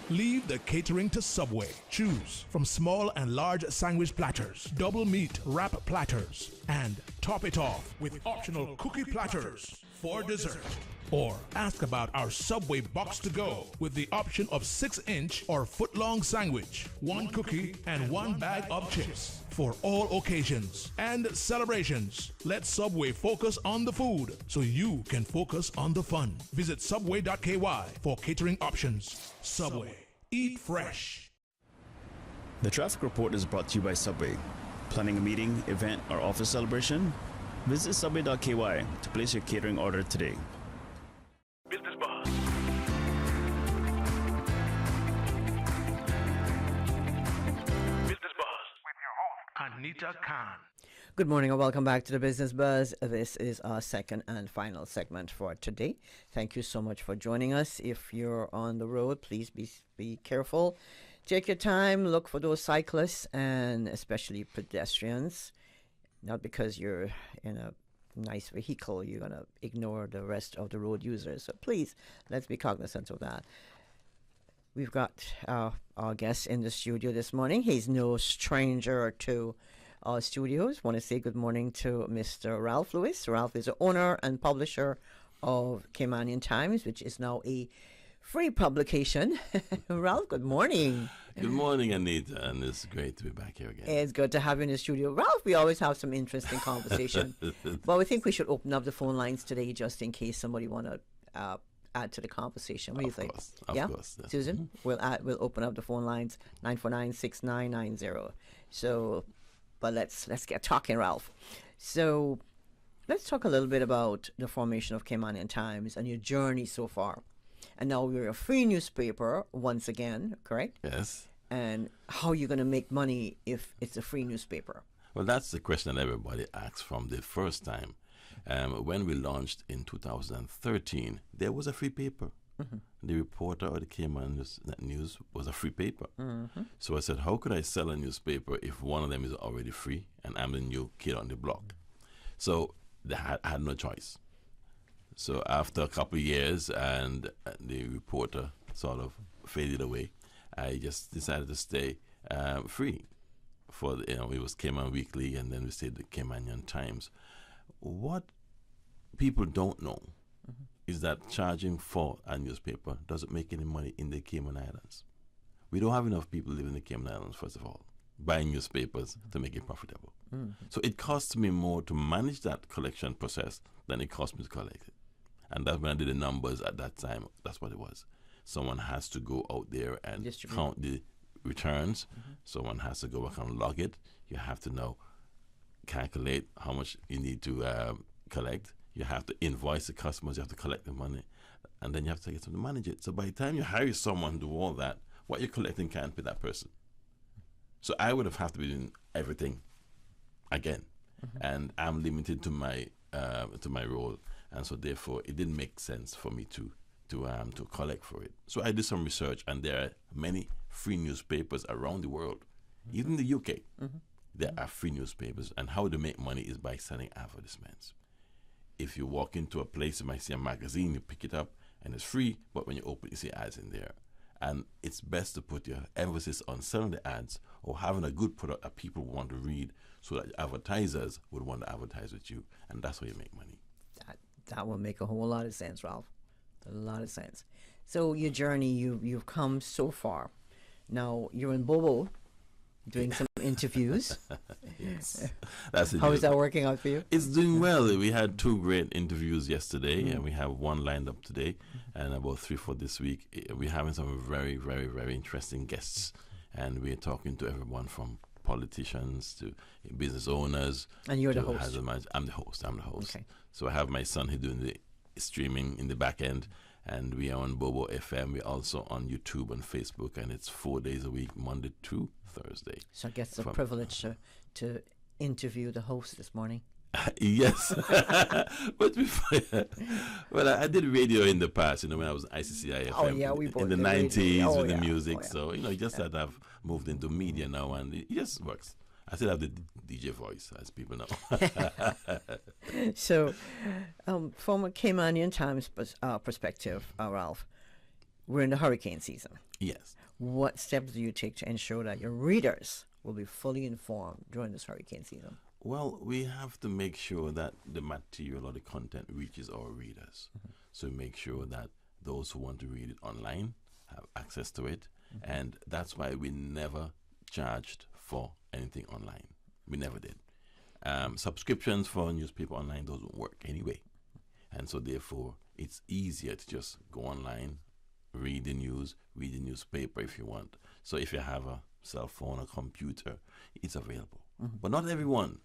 leave the catering to Subway. Choose from small and large sandwich platters, double meat wrap platters, and top it off with optional cookie platters for dessert. Or ask about our Subway box to go with the option of 6-inch or foot-long sandwich, 1 cookie, and 1 bag of chips for all occasions and celebrations. Let Subway focus on the food so you can focus on the fun. Visit subway.ky for catering options. Subway. Eat fresh. The traffic report is brought to you by Subway. Planning a meeting, event, or office celebration? Visit subway.ky to place your catering order today. Business Buzz. Business Buzz with your host, Anita Khan. Good morning and welcome back to the Business Buzz. This is our second and final segment for today. Thank you so much for joining us. If you're on the road, please be careful. Take your time, look for those cyclists and especially pedestrians. Not because you're in a nice vehicle, you're going to ignore the rest of the road users. So please, let's be cognizant of that. We've got our guest in the studio this morning. He's no stranger to our studios. Want to say good morning to Mr. Ralph Lewis. Ralph is the owner and publisher of Caymanian Times, which is now a free publication. Ralph, good morning. Good morning, Anita, and it's great to be back here again. It's good to have you in the studio. Ralph, we always have some interesting conversation, but we think we should open up the phone lines today just in case somebody want to add to the conversation. What do you think? Of course. Yes. Susan, we'll open up the phone lines 949-6990. So, but let's get talking, Ralph. So, let's talk a little bit about the formation of Caymanian Times and your journey so far. And now we're a free newspaper once again, correct? Yes. And how are you going to make money if it's a free newspaper? Well, that's the question that everybody asks from the first time. When we launched in 2013, there was a free paper. Mm-hmm. The Reporter or the Cayman News was a free paper. Mm-hmm. So I said, how could I sell a newspaper if one of them is already free and I'm the new kid on the block? So I had no choice. So after a couple of years and the Reporter sort of faded away, I just decided to stay free. It was Cayman Weekly and then we stayed the Caymanian Times. What people don't know is that charging for a newspaper doesn't make any money in the Cayman Islands. We don't have enough people living in the Cayman Islands, first of all, buying newspapers to make it profitable. Mm-hmm. So it costs me more to manage that collection process than it costs me to collect it. And that's when I did the numbers at that time. That's what it was. Someone has to go out there and count the returns. Mm-hmm. Someone has to go back and log it. You have to now calculate how much you need to collect. You have to invoice the customers. You have to collect the money. And then you have to get someone to manage it. So by the time you hire someone to do all that, what you're collecting can't pay that person. So I would have to be doing everything again. Mm-hmm. And I'm limited to my role. And so therefore, it didn't make sense for me to collect for it. So I did some research, and there are many free newspapers around the world, even the UK. Mm-hmm. There are free newspapers, and how they make money is by selling advertisements. If you walk into a place, you might see a magazine, you pick it up, and it's free, but when you open it, you see ads in there. And it's best to put your emphasis on selling the ads or having a good product that people want to read so that advertisers would want to advertise with you, and that's how you make money. That will make a whole lot of sense, Ralph. A lot of sense. So your journey, you've come so far. Now you're in Bobo doing some interviews. Yes. How is that working out for you? It's doing well. We had 2 great interviews yesterday, and we have 1 lined up today, and about 3 for this week. We're having some very, very, very interesting guests, and we're talking to everyone from politicians to business owners. And you're the host? I'm the host. Okay. So I have my son who's doing the streaming in the back end, and we are on Bobo FM. We're also on YouTube and Facebook, and it's 4 days a week, Monday to Thursday. So I guess it's a privilege to interview the host this morning. Yes. But before, well, I did radio in the past, when I was ICCI FM in the 90s with the music. So, you just that I've moved into media now, and it just works. I still have the DJ voice, as people know. So, from a Caymanian Times perspective, Ralph, we're in the hurricane season. Yes. What steps do you take to ensure that your readers will be fully informed during this hurricane season? Well, we have to make sure that the material or the content reaches our readers. Mm-hmm. So make sure that those who want to read it online have access to it. Mm-hmm. And that's why we never charged for anything online. We never did. Subscriptions for a newspaper online doesn't work anyway. And so therefore, it's easier to just go online, read the news, read the newspaper if you want. So if you have a cell phone or computer, it's available. Mm-hmm. But not everyone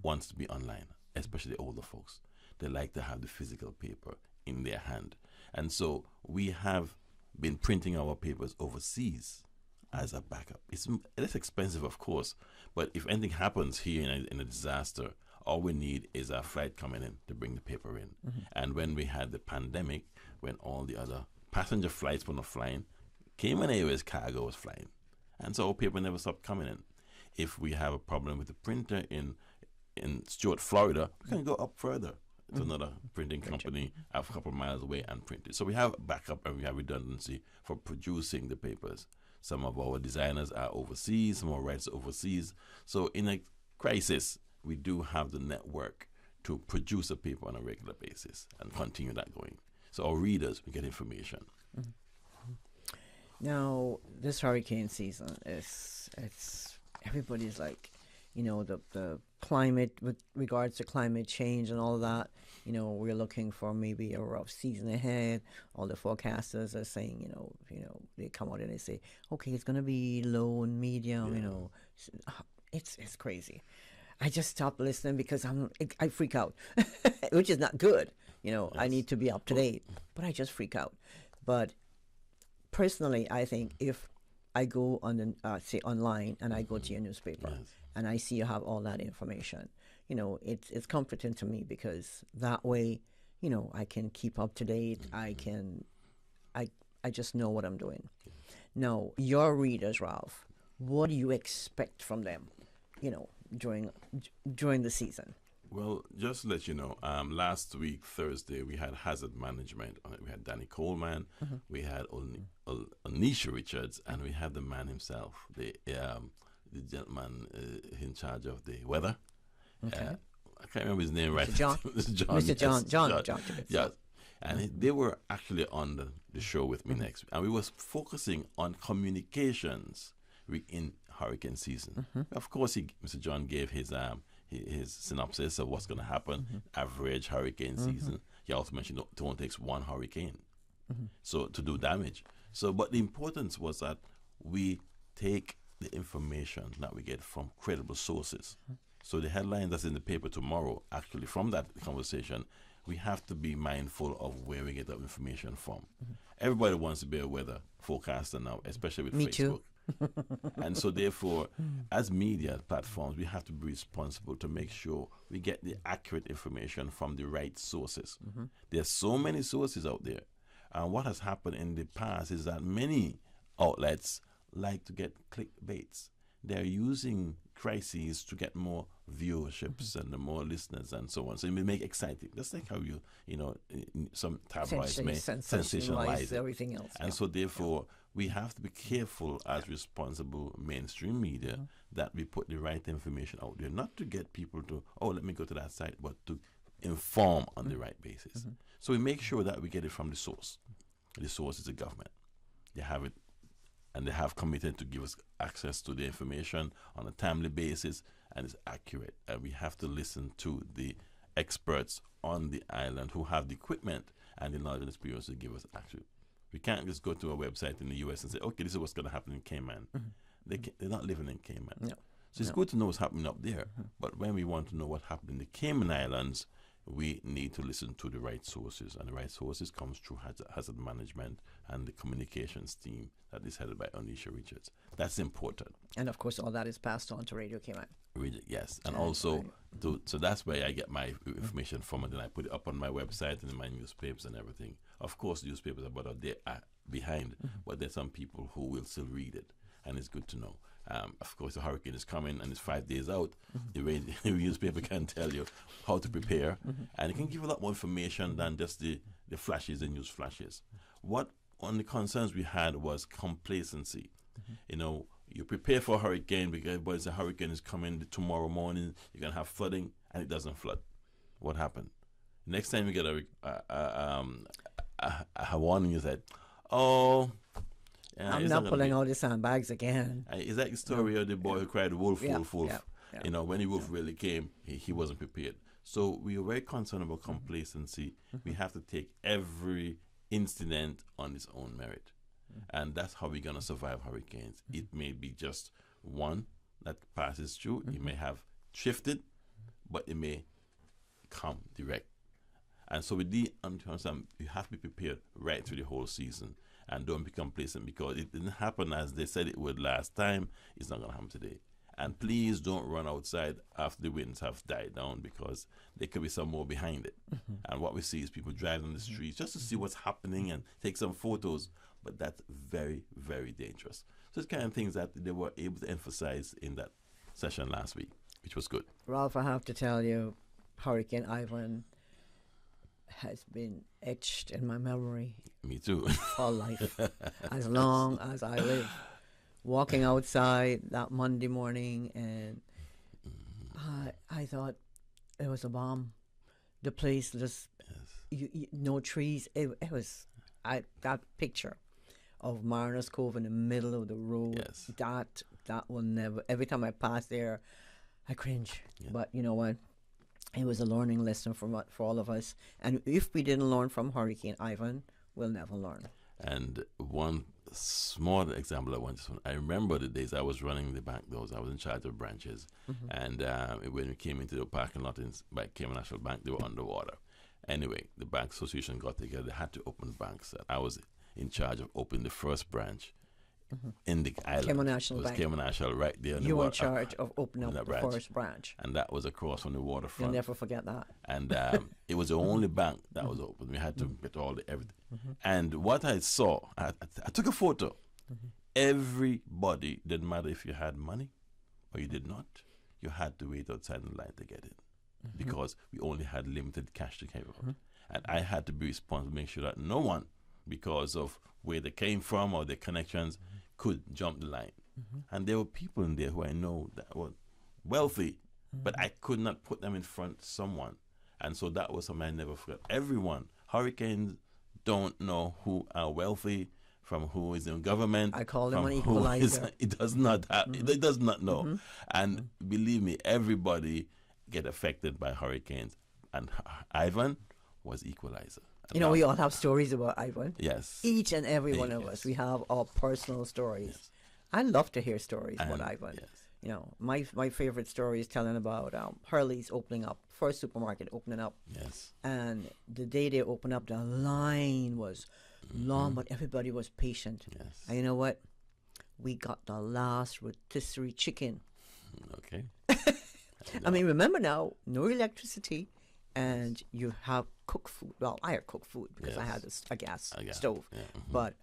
wants to be online, especially older folks. They like to have the physical paper in their hand. And so we have been printing our papers overseas as a backup. It's expensive, of course, but if anything happens here in a disaster, All we need is a flight coming in to bring the paper in. And when we had the pandemic, when all the other passenger flights were not flying, Cayman Airways cargo was flying. And so paper never stopped coming in. If we have a problem with the printer in Stuart, Florida, we can go up further to another printing company a couple of miles away and print it. So we have backup and we have redundancy for producing the papers. Some of our designers are overseas, some of our writers are overseas. So in a crisis, we do have the network to produce a paper on a regular basis and continue that going. So our readers, we get information. Now, this hurricane season it's everybody's like, the climate, with regards to climate change and all that, we're looking for maybe a rough season ahead. All the forecasters are saying, they come out and they say, okay, it's going to be low and medium, it's crazy. I just stopped listening because I freak out, which is not good. I need to be up to date, but I just freak out. But personally, I think if I go on say online and I go to your newspaper and I see you have all that information, it's comforting to me, because that way, I can keep up to date. I just know what I'm doing. Now, your readers, Ralph, what do you expect from them, during the season? Well, just to let you know, last week, Thursday, we had hazard management on it. We had Danny Coleman, we had Anisha Richards, and we had the man himself, the gentleman in charge of the weather. Okay. I can't remember his name right. Mr. John. Yes. And they were actually on the show with me next week. And we was focusing on communications in hurricane season. Of course, Mr. John gave his synopsis of what's going to happen, average hurricane season. He also mentioned it only takes one hurricane so to do damage. So, but the importance was that we take the information that we get from credible sources. So the headline that's in the paper tomorrow, actually from that conversation, we have to be mindful of where we get that information from. Everybody wants to be a weather forecaster now, especially with Me Facebook. too. And so therefore, as media platforms, we have to be responsible to make sure we get the accurate information from the right sources. There's so many sources out there. And what has happened in the past is that many outlets like to get clickbaits. They're using crises to get more viewerships and more listeners and so on. So it may make exciting. Just like how some tabloids may sensationalize everything else. And so therefore, we have to be careful as responsible mainstream media that we put the right information out there, not to get people to, let me go to that site, but to inform on the right basis. So we make sure that we get it from the source. The source is the government. They have it, and they have committed to give us access to the information on a timely basis, and it's accurate. And we have to listen to the experts on the island who have the equipment and the knowledge and experience to give us accurate. We can't just go to a website in the U.S. and say, okay, this is what's going to happen in Cayman. They're not living in Cayman. No. So it's good to know what's happening up there. But when we want to know what happened in the Cayman Islands, we need to listen to the right sources. And the right sources comes through hazard management and the communications team that is headed by Anisha Richards. That's important. And of course, all that is passed on to Radio Cayman. Yes. And also, so that's where I get my information from, and then I put it up on my website and in my newspapers and everything. Of course, newspapers are behind, but there's some people who will still read it, and it's good to know. Of course, the hurricane is coming and it's 5 days out. The newspaper can tell you how to prepare, and it can give a lot more information than just the flashes, the news flashes. One of the concerns we had was complacency. You prepare for a hurricane because the hurricane is coming tomorrow morning. You're going to have flooding, and it doesn't flood. What happened? Next time you get a warning, you said, I'm not pulling out the sandbags again. Is that the story of the boy who cried, wolf, wolf, wolf? When the wolf really came, he wasn't prepared. So we are very concerned about complacency. We have to take every incident on its own merit. And that's how we're going to survive hurricanes. It may be just one that passes through. It may have shifted, but it may come direct. And so with the understand, you have to be prepared right through the whole season, and don't be complacent, because it didn't happen as they said it would last time. It's not going to happen today. And please don't run outside after the winds have died down, because there could be some more behind it. And what we see is people driving on the streets just to see what's happening and take some photos. But that's very, very dangerous. So it's kind of things that they were able to emphasize in that session last week, which was good. Ralph, I have to tell you, Hurricane Ivan has been etched in my memory. Me too. For life. As long as I live. Walking outside that Monday morning, and I thought it was a bomb. The place just, no trees. It was, that picture of Mariners Cove in the middle of the road. Yes. That will never, every time I pass there, I cringe. But you know what? It was a learning lesson for all of us. And if we didn't learn from Hurricane Ivan, we'll never learn. And one small example I remember the days I was running the bank doors. I was in charge of branches. And when we came into the parking lot by Cayman National Bank, they were underwater. Anyway, the bank association got together. They had to open banks. I was in charge of opening the first branch in the island. Cayman National Bank. Cayman National right there. You were in charge of opening up the first branch. And that was across from the waterfront. You'll never forget that. And it was the only bank that was open. We had to get all the everything. And what I saw, I took a photo. Everybody, didn't matter if you had money or you did not, you had to wait outside the line to get in. Because we only had limited cash to carry out. And I had to be responsible to make sure that no one, because of where they came from or their connections, could jump the line. And there were people in there who I know that were wealthy, but I could not put them in front of someone. And so that was something I never forgot. Everyone, hurricanes don't know who are wealthy from who is in government. I call them an equalizer. It does not have, it does not know. And believe me, everybody get affected by hurricanes. And Ivan was equalizer. You know, we all have stories about Ivan. Yes. Each and every one of us. We have our personal stories. Yes. I love to hear stories about Ivan. Yes. You know, my favorite story is telling about Hurley's opening up, first supermarket opening up. Yes. And the day they opened up, the line was long, but everybody was patient. Yes. And you know what? We got the last rotisserie chicken. Okay. I mean, remember now, no electricity, and you have cooked food. Well, I had cooked food because I had a gas stove. Yeah. But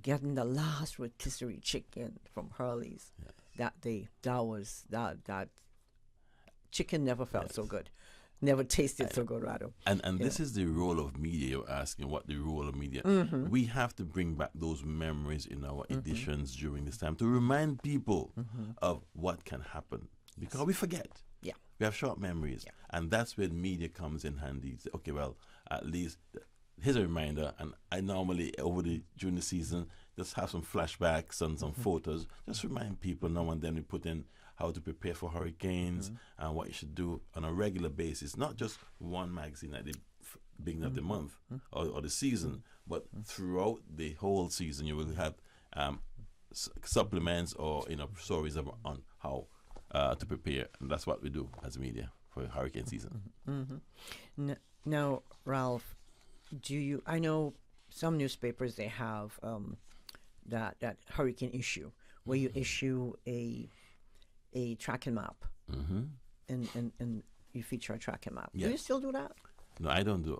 getting the last rotisserie chicken from Hurley's that day, that chicken never felt so good. Never tasted so good, rather. And this is the role of media. You're asking what the role of media. We have to bring back those memories in our editions during this time to remind people of what can happen. Because we forget. Yeah. We have short memories. Yeah. And that's where media comes in handy. Say, okay, well, at least here's a reminder. And I normally, during the season, just have some flashbacks and some photos. Just remind people now and then. We put in how to prepare for hurricanes and what you should do on a regular basis. Not just one magazine at the beginning of the month or the season, but throughout the whole season, you will have supplements or stories on how to prepare, and that's what we do as media for hurricane season. Now, Ralph, I know some newspapers, they have that hurricane issue where you issue a tracking map, and you feature a tracking map. Yes. Do you still do that? No, I don't do.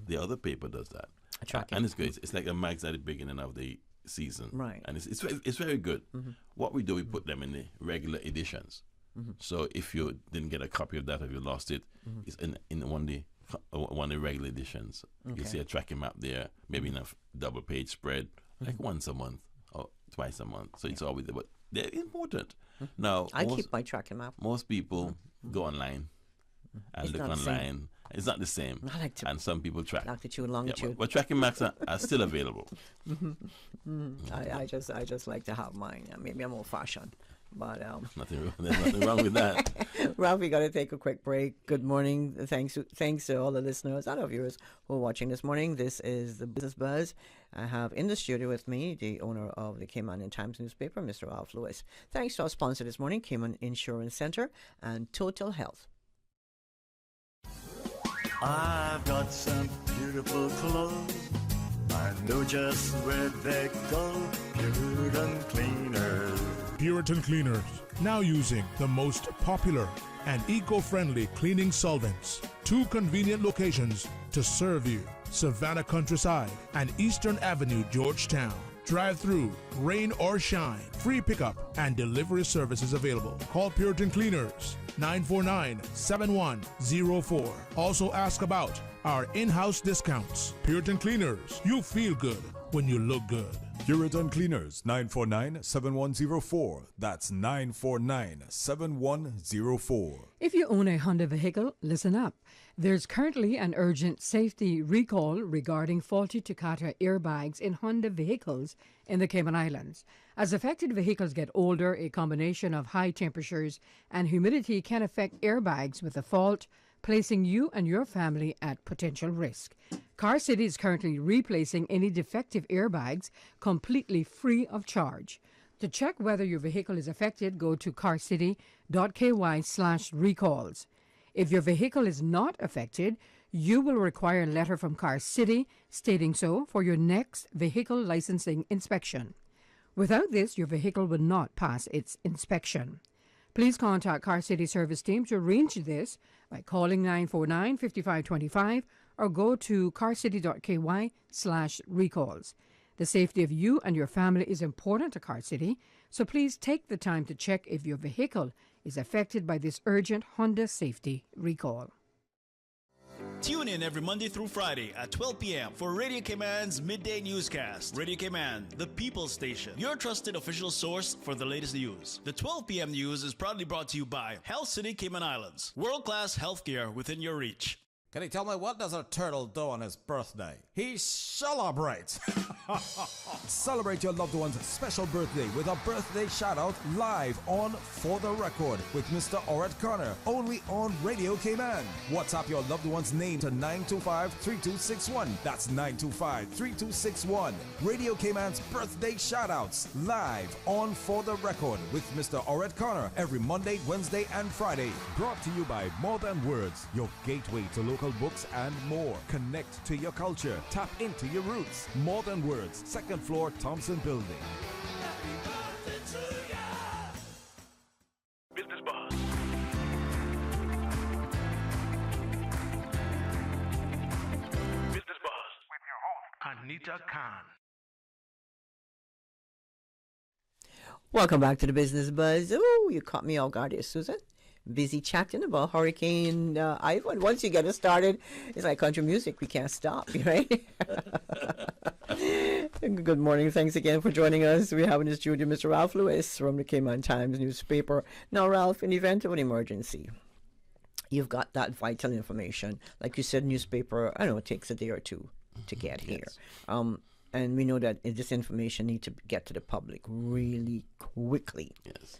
The other paper does that. A tracking, and it's good. It's like a magazine at the beginning of the season, right? And it's very good. What we do, we put them in the regular editions. So if you didn't get a copy of that, or you lost it, it's in one of the regular editions. You see a tracking map there, maybe in a double page spread, like once a month or twice a month. So it's always there, but they're important. Now I keep my tracking map. Most people go online and look online. It's not the same. And some people track. Latitude, longitude. But tracking maps are still available. I just like to have mine. Maybe I'm old fashioned. But there's nothing wrong with that. Ralph, we got to take a quick break. Good morning. Thanks to all the listeners and our viewers who are watching this morning. This is the Business Buzz. I have in the studio with me the owner of the Caymanian Times newspaper, Mr. Ralph Lewis. Thanks to our sponsor this morning, Cayman Insurance Center and Total Health. I've got some beautiful clothes. I know just where they go. Pure and cleaner. Puritan Cleaners, now using the most popular and eco-friendly cleaning solvents. 2 convenient locations to serve you: Savannah Countryside and Eastern Avenue, Georgetown. Drive-through, rain or shine, free pickup and delivery services available. Call Puritan Cleaners, 949-7104. Also ask about our in-house discounts. Puritan Cleaners, you feel good when you look good. Puritan Cleaners, 949-7104. That's 949-7104. If you own a Honda vehicle, listen up. There's currently an urgent safety recall regarding faulty Takata airbags in Honda vehicles in the Cayman Islands. As affected vehicles get older, a combination of high temperatures and humidity can affect airbags with a fault, placing you and your family at potential risk. Car City is currently replacing any defective airbags completely free of charge. To check whether your vehicle is affected, go to carcity.ky/recalls. If your vehicle is not affected, you will require a letter from Car City stating so for your next vehicle licensing inspection. Without this, your vehicle will not pass its inspection. Please contact Car City Service Team to arrange this by calling 949-5525 or go to carcity.ky/recalls. The safety of you and your family is important to Car City, so please take the time to check if your vehicle is affected by this urgent Honda safety recall. Tune in every Monday through Friday at 12 p.m. for Radio Cayman's Midday Newscast. Radio Cayman, the People's Station, your trusted official source for the latest news. The 12 p.m. news is proudly brought to you by Health City Cayman Islands. World-class healthcare within your reach. Can you tell me, what does a turtle do on his birthday? He celebrates. Celebrate your loved one's special birthday with a birthday shout-out live on For the Record with Mr. Orad Connor, only on Radio Cayman. WhatsApp your loved one's name to 925-3261. That's 925-3261. Radio Cayman's birthday shout-outs live on For the Record with Mr. Orad Connor every Monday, Wednesday, and Friday. Brought to you by More Than Words, your gateway to local books and more. Connect to your culture. Tap into your roots. More Than Words, 2nd floor, Thompson Building. Business Buzz. Business Buzz with your host, Anita Khan. Welcome back to the Business Buzz. Oh, you caught me off guard here, Susan. Busy chatting about Hurricane Ivan. Once you get it started, it's like country music. We can't stop, right? Good morning. Thanks again for joining us. We have in the studio Mr. Ralph Lewis from the Caymanian Times newspaper. Now, Ralph, in the event of an emergency, you've got that vital information. Like you said, newspaper, I don't know, it takes a day or two to get here. And we know that this information needs to get to the public really quickly. Yes.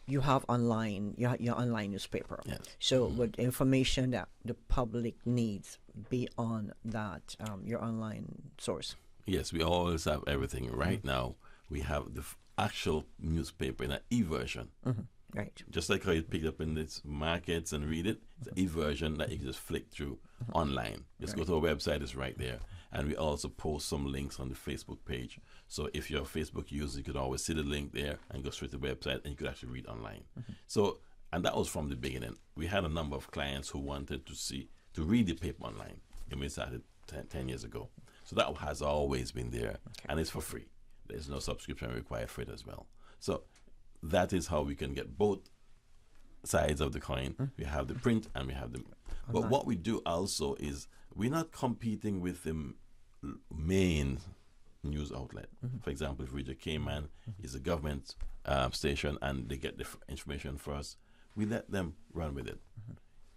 You have online, your online newspaper. Yes. So with information that the public needs beyond that, your online source. Yes, we always have everything. Right now, we have the actual newspaper in an e-version. Right. Just like how you pick it up in these markets and read it, it's an e-version that you can just flick through online. Just go to our website, it's right there. And we also post some links on the Facebook page. So if you're a Facebook user, you could always see the link there and go straight to the website and you could actually read online. So, and that was from the beginning. We had a number of clients who wanted to read the paper online. And we started 10 years ago. So that has always been there. And it's for free. There's no subscription required for it as well. So that is how we can get both sides of the coin. We have the print and we have the... But what we do also is we're not competing with the main news outlet. For example, if Radio Cayman is a government station and they get the information for us, we let them run with it.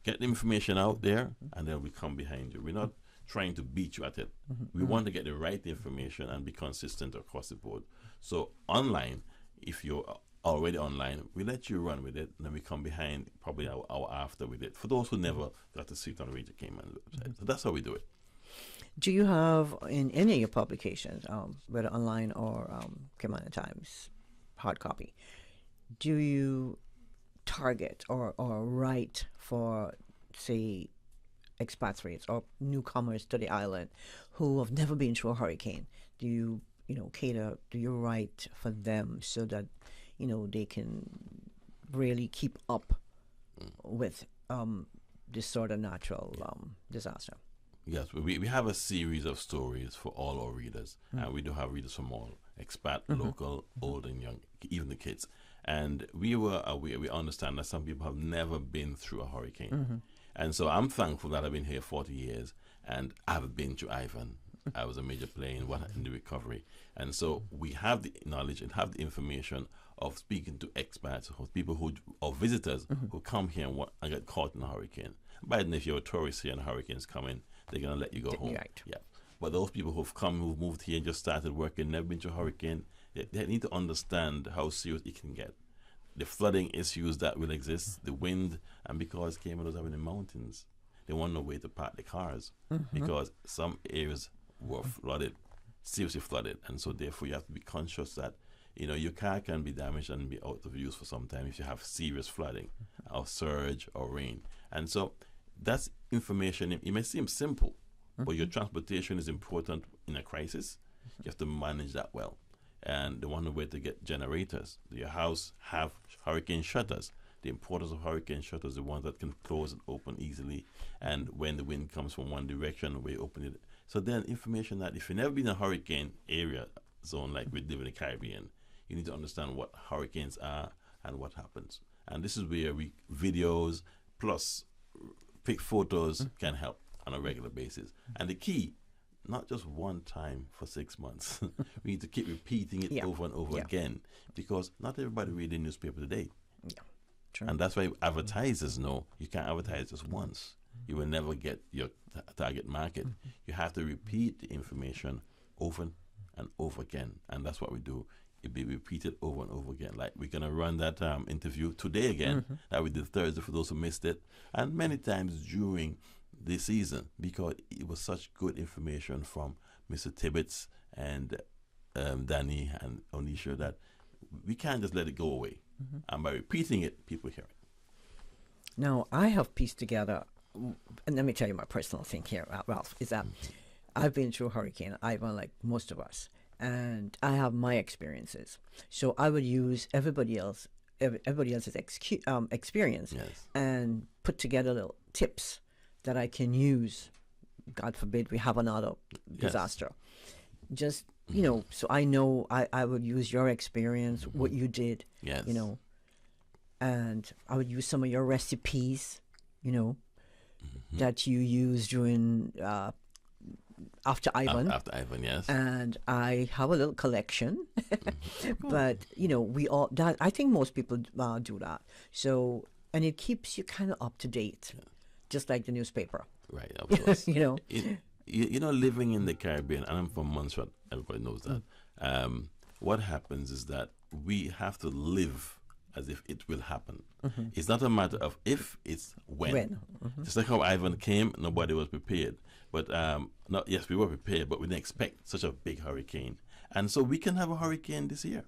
Get the information out there and then we come behind you. We're not trying to beat you at it. We want to get the right information and be consistent across the board. So online, if you're already online, we let you run with it, and then we come behind probably an hour after with it, for those who never got to see it on the Radio Cayman website. So that's how we do it. Do you have, in any of your publications, whether online or Caymanian Times hard copy, do you target or write for, say, expatriates or newcomers to the island who have never been through a hurricane? Do you, cater, do you write for them so that they can really keep up with this sort of natural disaster. Yes, we have a series of stories for all our readers, and we do have readers from all, expat, local, old and young, even the kids. And we understand that some people have never been through a hurricane. And so I'm thankful that I've been here 40 years, and I've been through Ivan. I was a major player in the recovery. And so we have the knowledge and have the information of speaking to expats, or people or visitors who come here and get caught in a hurricane. By then, if you're a tourist here and a hurricane's coming, they're going to let you go home. Right. Yeah. But those people who've moved here and just started working, never been to a hurricane, they need to understand how serious it can get. The flooding issues that will exist, the wind, and because Cayman was having the mountains, they want no way to park the cars because some areas were flooded, seriously flooded, and so therefore you have to be conscious that your car can be damaged and be out of use for some time if you have serious flooding or surge or rain. And so that's information. It may seem simple, but your transportation is important in a crisis. You have to manage that well. And the one way to get generators. Your house have hurricane shutters. The importance of hurricane shutters, the ones that can close and open easily. And when the wind comes from one direction, we open it. So then information that if you've never been in a hurricane area zone like we live in the Caribbean, you need to understand what hurricanes are and what happens. And this is where videos plus photos can help on a regular basis. And the key, not just one time for 6 months. We need to keep repeating it over and over again, because not everybody reads the newspaper today. Yeah, true. And that's why advertisers know you can't advertise just once. You will never get your target market. You have to repeat the information over and over again. And that's what we do. It be repeated over and over again. Like we're going to run that interview today again that we did Thursday for those who missed it, and many times during the season, because it was such good information from Mr. Tibbetts and Danny and Onisha that we can't just let it go away. And by repeating it, people hear it. Now, I have pieced together, and let me tell you my personal thing here, Ralph, is that I've been through Hurricane Ivan like most of us, and I have my experiences. So I would use everybody else's experience and put together little tips that I can use. God forbid we have another disaster. Just, so I know I would use your experience, what you did, and I would use some of your recipes, that you used during after Ivan. After Ivan, yes. And I have a little collection, but we all that. I think most people do that. So, and it keeps you kind of up to date, just like the newspaper. Right, of course. Living in the Caribbean, and I'm from Montserrat. Everybody knows that. What happens is that we have to live as if it will happen. It's not a matter of if, it's when. Just like how Ivan came, nobody was prepared. But yes, we were prepared, but we didn't expect such a big hurricane. And so we can have a hurricane this year.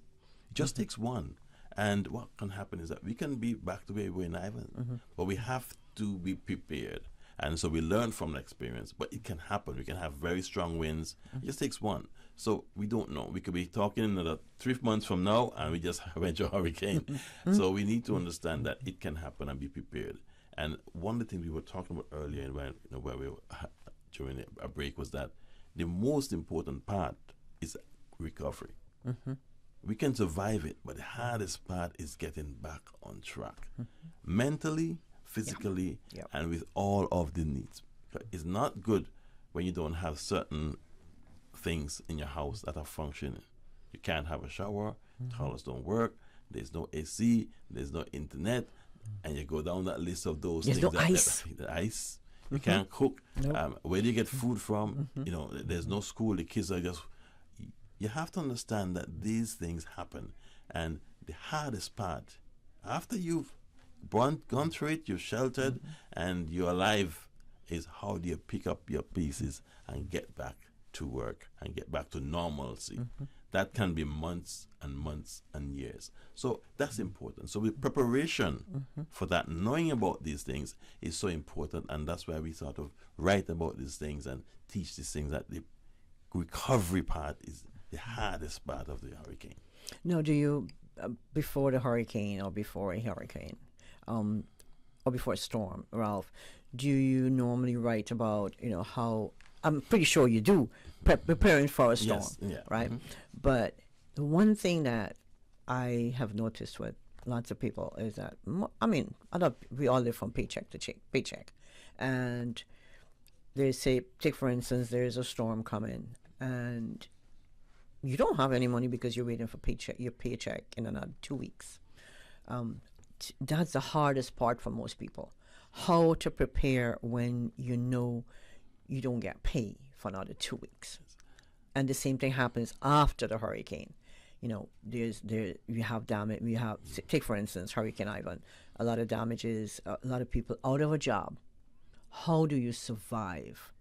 It just takes one. And what can happen is that we can be back to where we were in Ivan, but we have to be prepared. And so we learn from the experience, but it can happen. We can have very strong winds. It just takes one. So we don't know. We could be talking another 3 months from now, and we just went to a hurricane. So we need to understand that it can happen and be prepared. And one of the things we were talking about earlier, where we were during a break, was that the most important part is recovery. We can survive it, but the hardest part is getting back on track, mentally, physically, and with all of the needs. It's not good when you don't have certain things in your house that are functioning. You can't have a shower, toilets don't work, there's no AC, there's no internet, and you go down that list of those things. There's no ice. The ice. You can't cook. Where do you get food from? There's no school. The kids are just... You have to understand that these things happen. And the hardest part, after you've gone through it, you're sheltered, and you're alive, is how do you pick up your pieces and get back to work and get back to normalcy. That can be months and months and years. So that's important. So with preparation for that, knowing about these things is so important, and that's why we sort of write about these things and teach these things, that the recovery part is the hardest part of the hurricane. Now, do you before the hurricane or before a hurricane, or before a storm, Ralph, do you normally write about, how, I'm pretty sure you do, preparing for a storm, right? But the one thing that I have noticed with lots of people is that, we all live from paycheck to paycheck. And they say, take for instance, there's a storm coming and you don't have any money because you're waiting for your paycheck in another 2 weeks. That's the hardest part for most people. How to prepare when you know you don't get paid for another 2 weeks. And the same thing happens after the hurricane. You have damage. Take for instance, Hurricane Ivan. A lot of damages, a lot of people out of a job. How do you survive?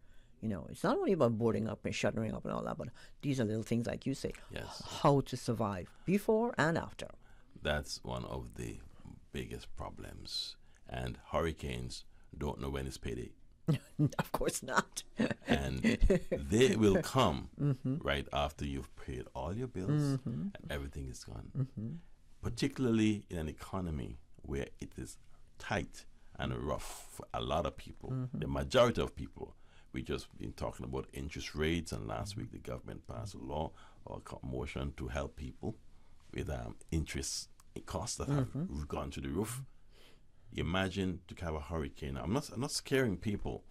It's not only about boarding up and shuttering up and all that, but these are little things like you say. Yes. How to survive before and after. That's one of the biggest problems. And hurricanes don't know when it's payday. Of course not. And they will come right after you've paid all your bills and everything is gone. Particularly in an economy where it is tight and rough for a lot of people, the majority of people. We just been talking about interest rates, and last week the government passed a law or a motion to help people with interest costs that have gone to the roof. Imagine to have a hurricane. I'm not scaring people,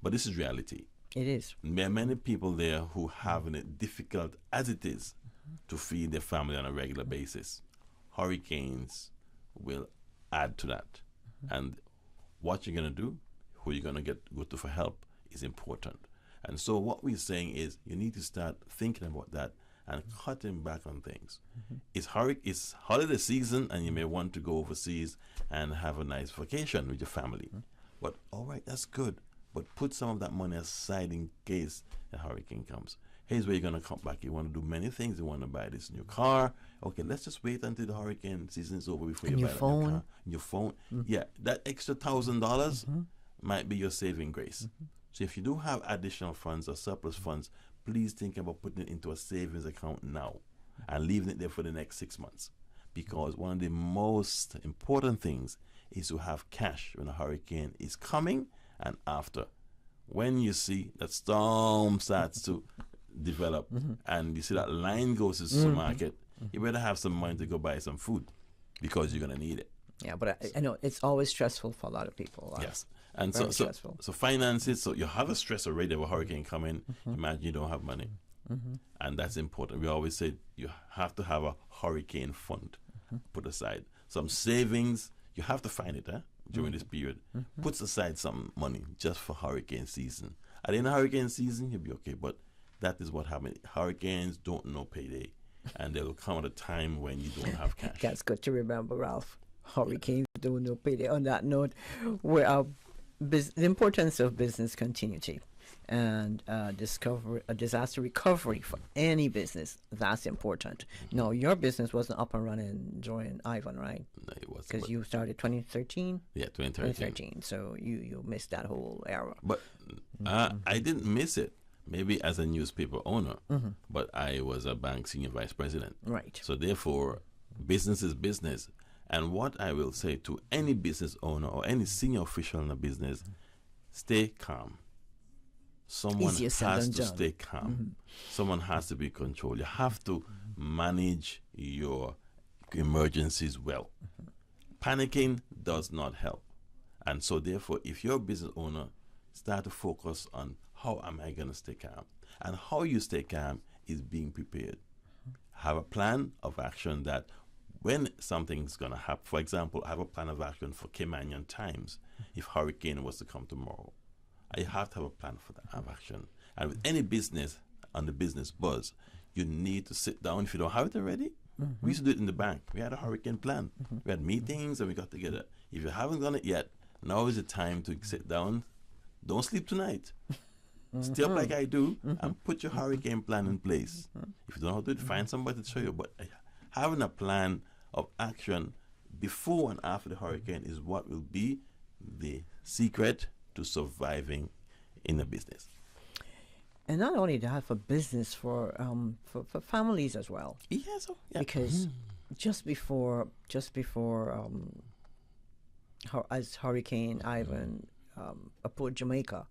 but this is reality. It is. There are many people there who having it difficult as it is to feed their family on a regular basis. Hurricanes will add to that. And what you're going to do, who you're going to go to for help is important. And so what we're saying is you need to start thinking about that and cutting back on things. It's holiday season and you may want to go overseas and have a nice vacation with your family. But all right, that's good. But put some of that money aside in case a hurricane comes. Here's where you're going to come back. You want to do many things. You want to buy this new car. Okay, let's just wait until the hurricane season is over before you buy that new car. Your phone. Yeah, that extra $1,000 might be your saving grace. So if you do have additional funds or surplus funds, please think about putting it into a savings account now and leaving it there for the next 6 months. Because one of the most important things is to have cash when a hurricane is coming and after. When you see that storm starts to develop and you see that line goes to the supermarket, you better have some money to go buy some food because you're going to need it. Yeah, but I know it's always stressful for a lot of people. Yes. And so finances, so you have a stress already of a hurricane coming. Imagine you don't have money. And that's important. We always say you have to have a hurricane fund put aside. Some savings, you have to find it during this period. Puts aside some money just for hurricane season. At the end of hurricane season, you'll be okay. But that is what happens. Hurricanes don't know payday. And there will come at a time when you don't have cash. That's good to remember, Ralph. Hurricanes don't know payday. On that note, the importance of business continuity and disaster recovery for any business, that's important. No, your business wasn't up and running during Ivan, right? No, it wasn't. Because you started 2013? Yeah, 2013. So you missed that whole era. But I didn't miss it. Maybe as a newspaper owner, but I was a bank senior vice president. Right. So therefore, business is business. And what I will say to any business owner or any senior official in a business, stay calm. Someone has to stay calm. Someone has to be in control. You have to manage your emergencies well. Panicking does not help. And so therefore, if you're a business owner, start to focus on how am I going to stay calm? And how you stay calm is being prepared. Have a plan of action that when something's going to happen, for example, I have a plan of action for Caymanian Times if hurricane was to come tomorrow. I have to have a plan for that of action. And with any business on the business buzz, you need to sit down. If you don't have it already, we used to do it in the bank. We had a hurricane plan. We had meetings and we got together. If you haven't done it yet, now is the time to sit down. Don't sleep tonight. Stay up like I do and put your hurricane plan in place. If you don't know how to do it, find somebody to show you. But having a plan of action before and after the hurricane is what will be the secret to surviving in a business. And not only that, for business, for families as well. Yes, because just before as Hurricane Ivan approached Jamaica,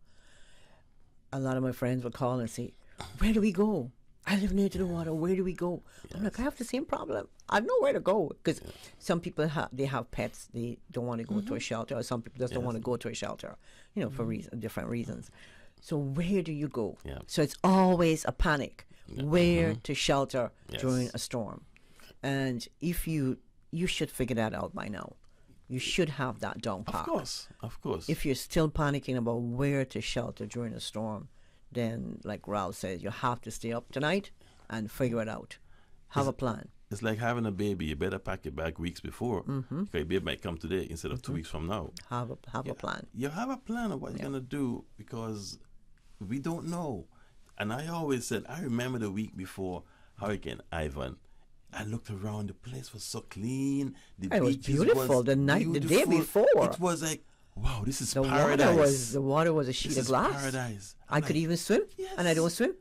a lot of my friends would call and say, "Where do we go? I live near to the water. Where do we go?" Yes. I'm like, I have the same problem. I have nowhere to go because some people they have pets. They don't want to go to a shelter, or some people just don't want to go to a shelter, for different reasons. So where do you go? Yeah. So it's always a panic. Where to shelter during a storm. And if you should figure that out by now. You should have that down pat. Of course. If you're still panicking about where to shelter during a storm, then, like Ralph says, you have to stay up tonight and figure it out. Have a plan. It's like having a baby. You better pack your bag weeks before. Okay, baby might come today instead of 2 weeks from now. Have a plan. You have a plan of what you're going to do because we don't know. And I always said, I remember the week before Hurricane Ivan. I looked around, the place was so clean. It was beautiful. The day before. It was like, wow, this is paradise. The water was a sheet of glass. Paradise. I could even swim, and I don't swim.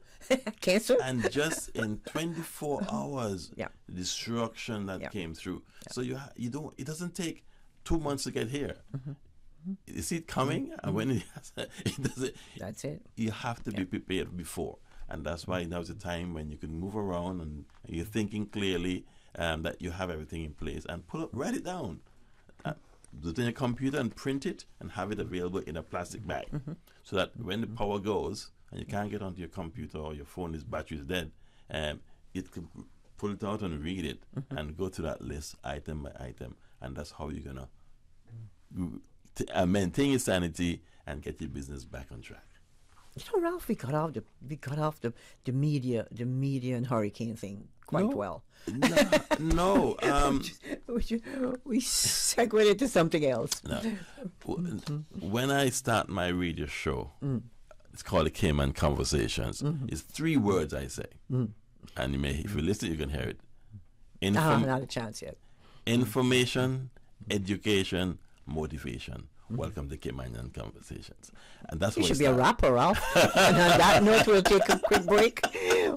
Can't swim. And just in 24 hours, the destruction that came through. So it doesn't take 2 months to get here. You see it coming, and when it doesn't, that's it. You have to be prepared before. And that's why now's the time when you can move around and you're thinking clearly that you have everything in place and write it down. Do it in a computer and print it and have it available in a plastic bag so that when the power goes and you can't get onto your computer or your phone, this battery is dead, it can pull it out and read it and go to that list item by item. And that's how you're going to maintain your sanity and get your business back on track. Ralph, we got off the media and hurricane thing quite well. No. We segued into something else. No. When I start my radio show, it's called the Cayman Conversations. It's 3 words I say. And if you listen, you can hear it. Not a chance yet. Information, education, motivation. Welcome to Caymanian Conversations. And that's you what should be a rapper, Ralph. And on that note, we'll take a quick break.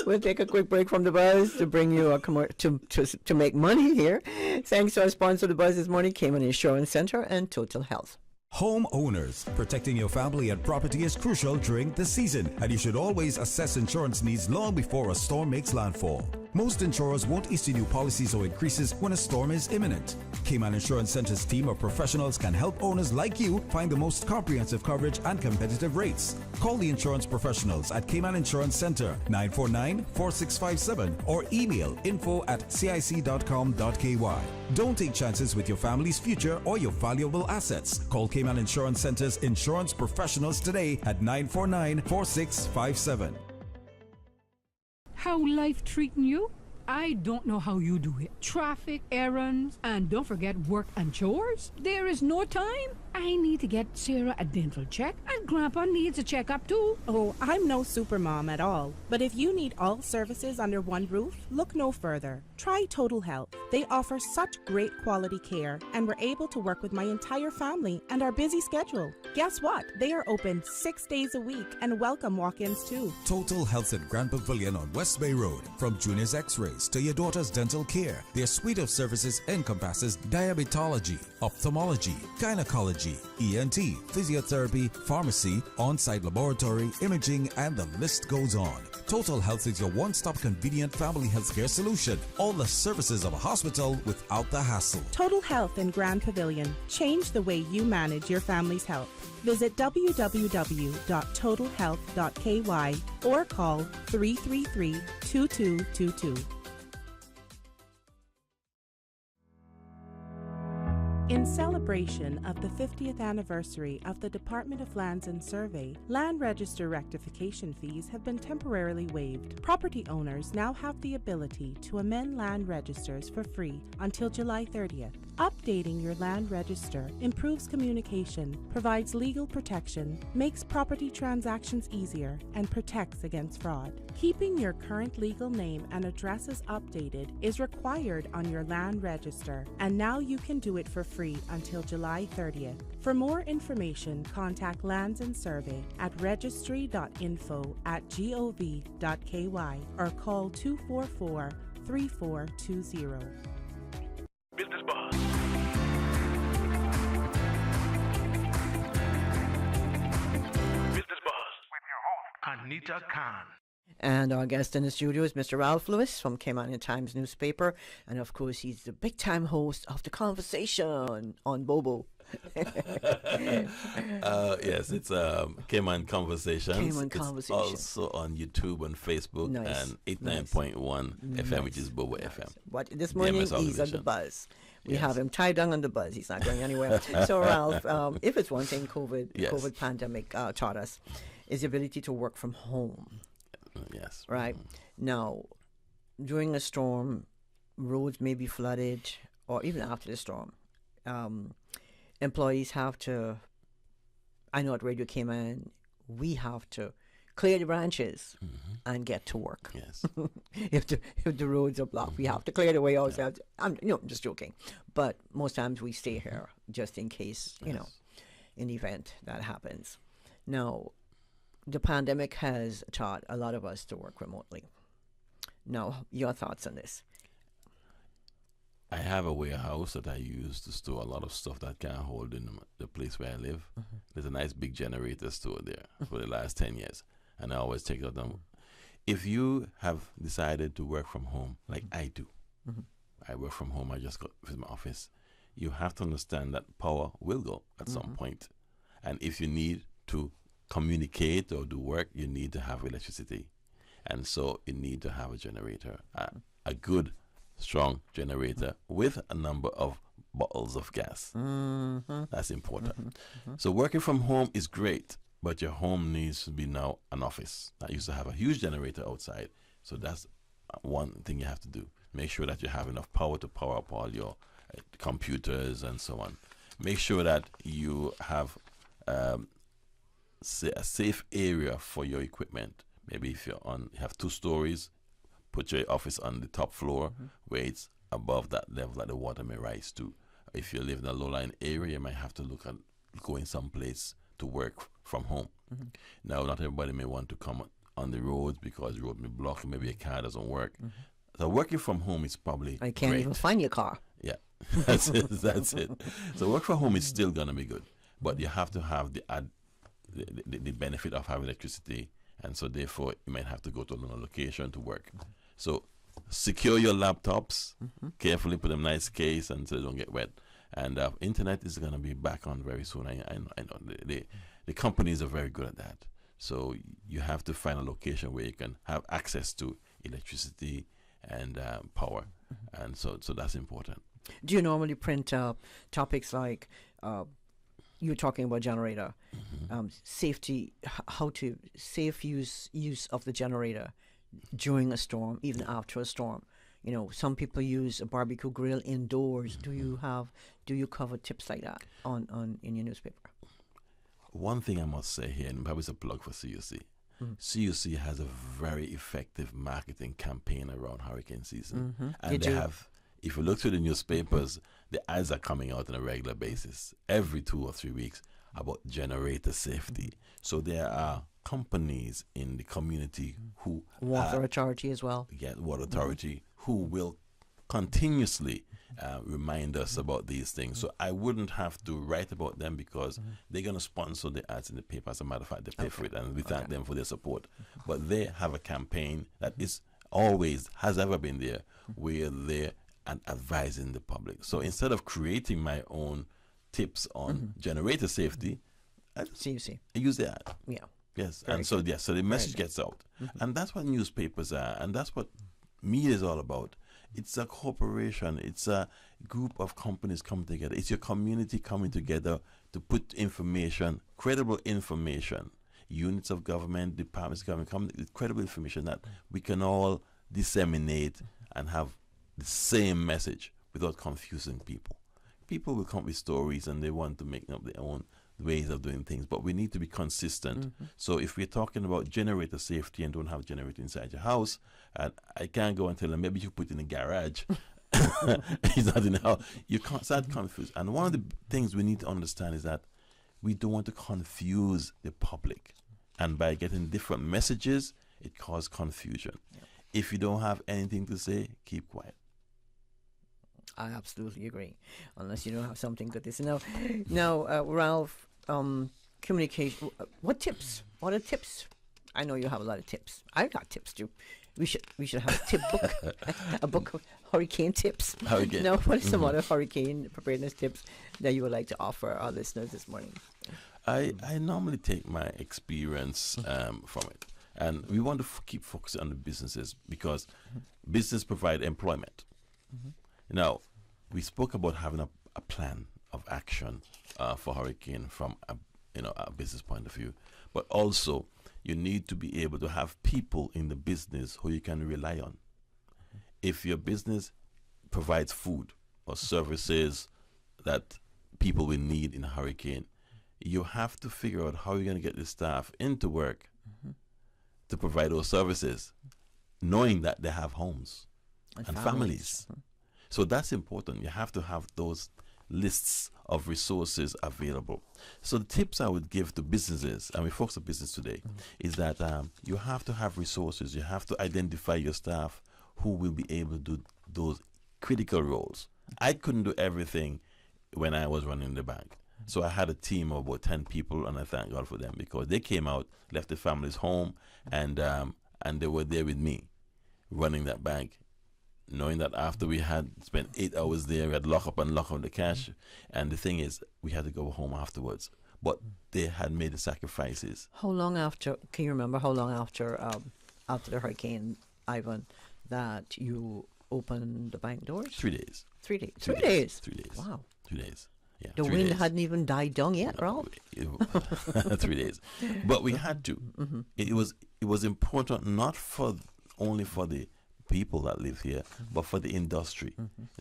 We'll take a quick break from the Buzz to bring you to make money here. Thanks to our sponsor, the Buzz this morning, Cayman Insurance Center and Total Health. Homeowners, protecting your family and property is crucial during the season, and you should always assess insurance needs long before a storm makes landfall. Most insurers won't issue new policies or increases when a storm is imminent. Cayman Insurance Center's team of professionals can help owners like you find the most comprehensive coverage and competitive rates. Call the insurance professionals at Cayman Insurance Center 949-4657 or email info@cic.com.ky. Don't take chances with your family's future or your valuable assets. Call Cayman Insurance Center's insurance professionals today at 949-4657. How life treating you? I don't know how you do it. Traffic, errands, and don't forget work and chores. There is no time. I need to get Sarah a dental check, and Grandpa needs a checkup too. Oh, I'm no supermom at all. But if you need all services under one roof, look no further. Try Total Health. They offer such great quality care, and we're able to work with my entire family and our busy schedule. Guess what? They are open 6 days a week and welcome walk-ins too. Total Health at Grand Pavilion on West Bay Road. From junior's x-rays to your daughter's dental care, their suite of services encompasses diabetology, ophthalmology, gynecology, ENT, physiotherapy, pharmacy, on-site laboratory, imaging, and the list goes on. Total Health is your one-stop convenient family healthcare solution. All the services of a hospital without the hassle. Total Health in Grand Pavilion. Change the way you manage your family's health. Visit www.totalhealth.ky or call 333-2222. In celebration of the 50th anniversary of the Department of Lands and Survey, land register rectification fees have been temporarily waived. Property owners now have the ability to amend land registers for free until July 30th. Updating your land register improves communication, provides legal protection, makes property transactions easier, and protects against fraud. Keeping your current legal name and addresses updated is required on your land register, and now you can do it for free until July 30th. For more information, contact Lands and Survey at registry.info@gov.ky or call 244-3420. Anita Khan. And our guest in the studio is Mr. Ralph Lewis from Caymanian Times newspaper. And of course, he's the big time host of The Conversation on Bobo. Yes, it's Cayman Conversations. Cayman It's Conversations. also on YouTube and Facebook Nice. and 89.1 FM, which is Bobo FM. But this morning, DMS he's on the organization. buzz. We Yes. have him tied down on the buzz. He's not going anywhere. So, Ralph, if it's one thing Yes. COVID pandemic taught us, is the ability to work from home. Yes. Right. Now, during a storm, roads may be flooded, or even after the storm. Employees have to, I know at Radio Cayman, we have to clear the branches and get to work. Yes. if the roads are blocked, we have to clear the way ourselves. I'm just joking. But most times we stay here just in case, in the event that happens. Now, the pandemic has taught a lot of us to work remotely. Now, your thoughts on this? I have a warehouse that I use to store a lot of stuff that can't hold in the place where I live. There's a nice big generator stored there for the last 10 years. And I always take it out. If you have decided to work from home, like I do, I work from home, I just got to my office, you have to understand that power will go at some point. And if you need to communicate or do work, you need to have electricity. And so you need to have a generator, a good, strong generator with a number of bottles of gas. That's important. So working from home is great, but your home needs to be now an office. I used to have a huge generator outside, so that's one thing you have to do. Make sure that you have enough power to power up all your computers and so on. Make sure that you have a safe area for your equipment. Maybe if you have 2 stories, put your office on the top floor where it's above that level that the water may rise to. If you live in a low-lying area, you might have to look at going someplace to work from home. Now, not everybody may want to come on the roads because the road may block, maybe a car doesn't work. So working from home is probably I can't great. even find your car. Yeah, that's it. That's it. So work from home is still going to be good, but you have to have the benefit of having electricity, and so therefore you might have to go to another location to work. So secure your laptops, carefully put them in a nice case and so they don't get wet. And internet is going to be back on very soon. I know the companies are very good at that. So you have to find a location where you can have access to electricity and power, and so that's important. Do you normally print topics like you're talking about generator, safety, how to safe use of the generator during a storm, even after a storm? Some people use a barbecue grill indoors. Do you cover tips like that in your newspaper? One thing I must say here, and probably it's a plug for CUC. CUC has a very effective marketing campaign around hurricane season. And they have, if you look through the newspapers, the ads are coming out on a regular basis, every 2 or 3 weeks, about generator safety. So there are companies in the community who Water Authority as well. Yeah, Water Authority, who will continuously remind us about these things. So I wouldn't have to write about them because they're going to sponsor the ads in the paper. As a matter of fact, they pay for it, and we thank them for their support. But they have a campaign that is always, has ever been there, where they're advising the public. So instead of creating my own tips on generator safety, I use the ad. Yeah. Yes, Very and so good. so the message gets out, and that's what newspapers are, and that's what media is all about. It's a corporation. It's a group of companies coming together. It's your community coming together to put information, credible information, units of government, departments of government, come with credible information that we can all disseminate and have the same message without confusing people. People will come with stories and they want to make up their own ways of doing things, but we need to be consistent. So if we're talking about generator safety and don't have a generator inside your house, and I can't go and tell them maybe you put it in the garage, it's not in the house. You can't start confused. And one of the things we need to understand is that we don't want to confuse the public, and by getting different messages, it causes confusion. If you don't have anything to say, keep quiet. I absolutely agree, unless you don't have something good to say. Now, Ralph, communication. What are tips I know you have a lot of tips. I got tips too. We should have a tip book, a book of hurricane tips. Hurricane. Now, what are some other hurricane preparedness tips that you would like to offer our listeners this morning? I normally take my experience from it. And we want to keep focusing on the businesses because business provide employment. Now, we spoke about having a plan of action for hurricane from a business point of view, but also you need to be able to have people in the business who you can rely on. If your business provides food or services that people will need in a hurricane, you have to figure out how you're going to get the staff into work to provide those services, knowing that they have homes and families. So that's important. You have to have those lists of resources available. So the tips I would give to businesses, and we focus on business today, is that you have to have resources. You have to identify your staff who will be able to do those critical roles. I couldn't do everything when I was running the bank. So I had a team of about 10 people, and I thank God for them because they came out, left their families home, and they were there with me running that bank, knowing that after we had spent 8 hours there, we had lock up the cash. And the thing is, we had to go home afterwards. But they had made the sacrifices. How long after, can you remember how long after the Hurricane Ivan that you opened the bank doors? 3 days. 3 days. 3 3 days. days. 3 days. Wow. 2 days. Yeah, the 3 wind days. hadn't even died down yet, Ralph. 3 days. But we had to. It was important not only for the people that live here, but for the industry.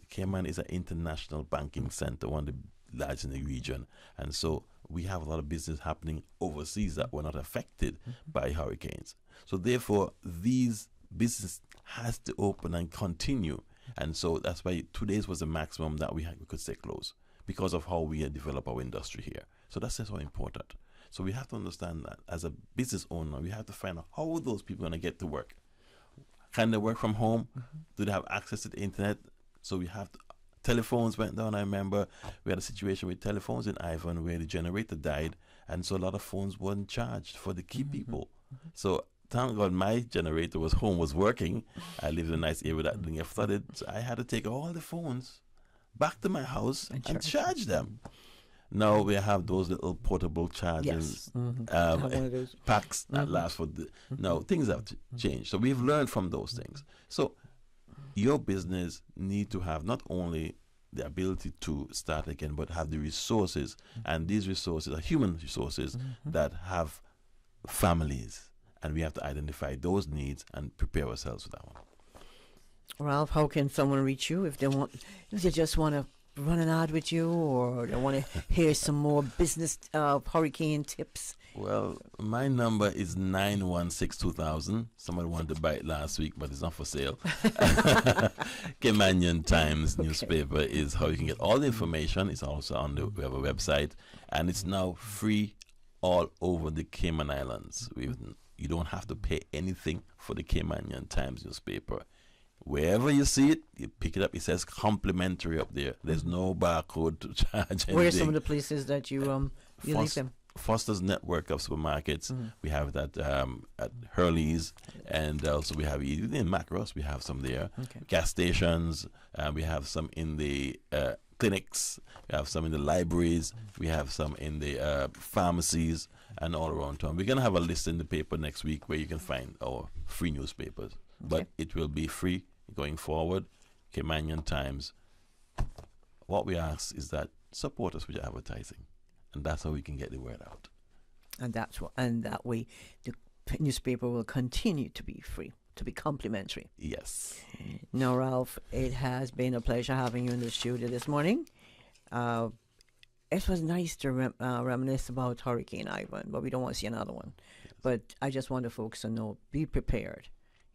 Cayman is an international banking center, one of the largest in the region. And so we have a lot of business happening overseas that were not affected by hurricanes. So therefore, these business has to open and continue. And so that's why 2 days was the maximum that we could stay closed because of how we develop our industry here. So that's so important. So we have to understand that as a business owner, we have to find out how those people are going to get to work. Can they work from home? Do they have access to the internet? So we have to, telephones went down. I remember we had a situation with telephones in Ivan where the generator died, and so a lot of phones weren't charged for the key people. So thank God my generator was home, was working. I lived in a nice area that didn't get flooded, so I had to take all the phones back to my house and charge them. Now we have those little portable charging packs that last for now things have changed. So we've learned from those things. So your business need to have not only the ability to start again, but have the resources, and these resources are human resources that have families, and we have to identify those needs and prepare ourselves for that one. Ralph, how can someone reach you if they just want to run an ad with you, or they want to hear some more business hurricane tips? Well, my number is 916-2000. Somebody wanted to buy it last week, but it's not for sale. Caymanian Times newspaper is how you can get all the information. It's also on we have a website, and it's now free all over the Cayman Islands. You don't have to pay anything for the Caymanian Times newspaper. Wherever you see it, you pick it up. It says complimentary up there. There's no barcode to charge anything. Where are some of the places that you leave them? Foster's network of supermarkets. We have that at Hurley's, and also we have in Macross. We have some there. Gas stations. We have some in the clinics. We have some in the libraries. We have some in the pharmacies and all around town. We're gonna have a list in the paper next week where you can find our free newspapers. But it will be free going forward. Caymanian Times. What we ask is that support us with your advertising, and that's how we can get the word out. And that way, the newspaper will continue to be free, to be complimentary. Yes. Now, Ralph, it has been a pleasure having you in the studio this morning. It was nice to reminisce about Hurricane Ivan, but we don't want to see another one. Yes. But I just want the folks to know, be prepared.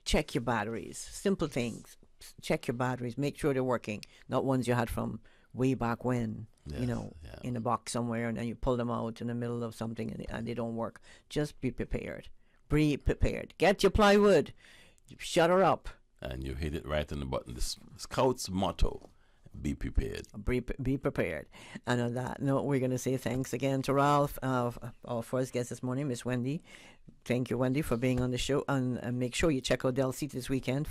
Check your batteries. Simple things. Check your batteries. Make sure they're working. Not ones you had from way back when, in a box somewhere, and then you pull them out in the middle of something and they don't work. Just be prepared. Be prepared. Get your plywood. Shut her up. And you hit it right on the button. The Scouts motto, be prepared. Be prepared. And on that note, we're going to say thanks again to Ralph, our first guest this morning, Miss Wendee. Thank you, Wendee, for being on the show. And make sure you check out Del City this weekend.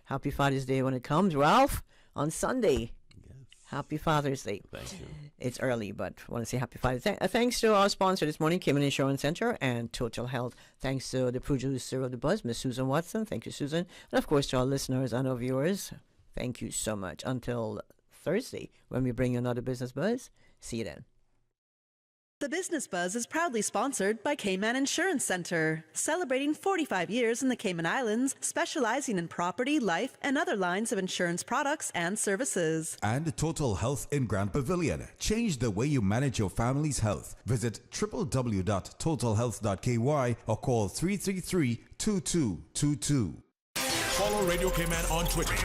Happy Father's Day when it comes. Ralph, on Sunday. Yes. Happy Father's Day. Thank you. It's early, but I want to say happy Father's Day. Thanks to our sponsor this morning, Caymanian Insurance Center and Total Health. Thanks to the producer of The Buzz, Miss Susan Watson. Thank you, Susan. And, of course, to our listeners and our viewers, thank you so much. Until Thursday, when we bring you another Business Buzz. See you then. The Business Buzz is proudly sponsored by Caymanian Insurance Center, celebrating 45 years in the Cayman Islands, specializing in property, life, and other lines of insurance products and services. And Total Health in Grand Pavilion. Change the way you manage your family's health. Visit www.totalhealth.ky or call 333-2222. Follow Radio Cayman on Twitter.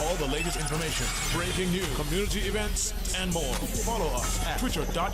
All the latest information, breaking news, community events, and more. Follow us at twitter.com.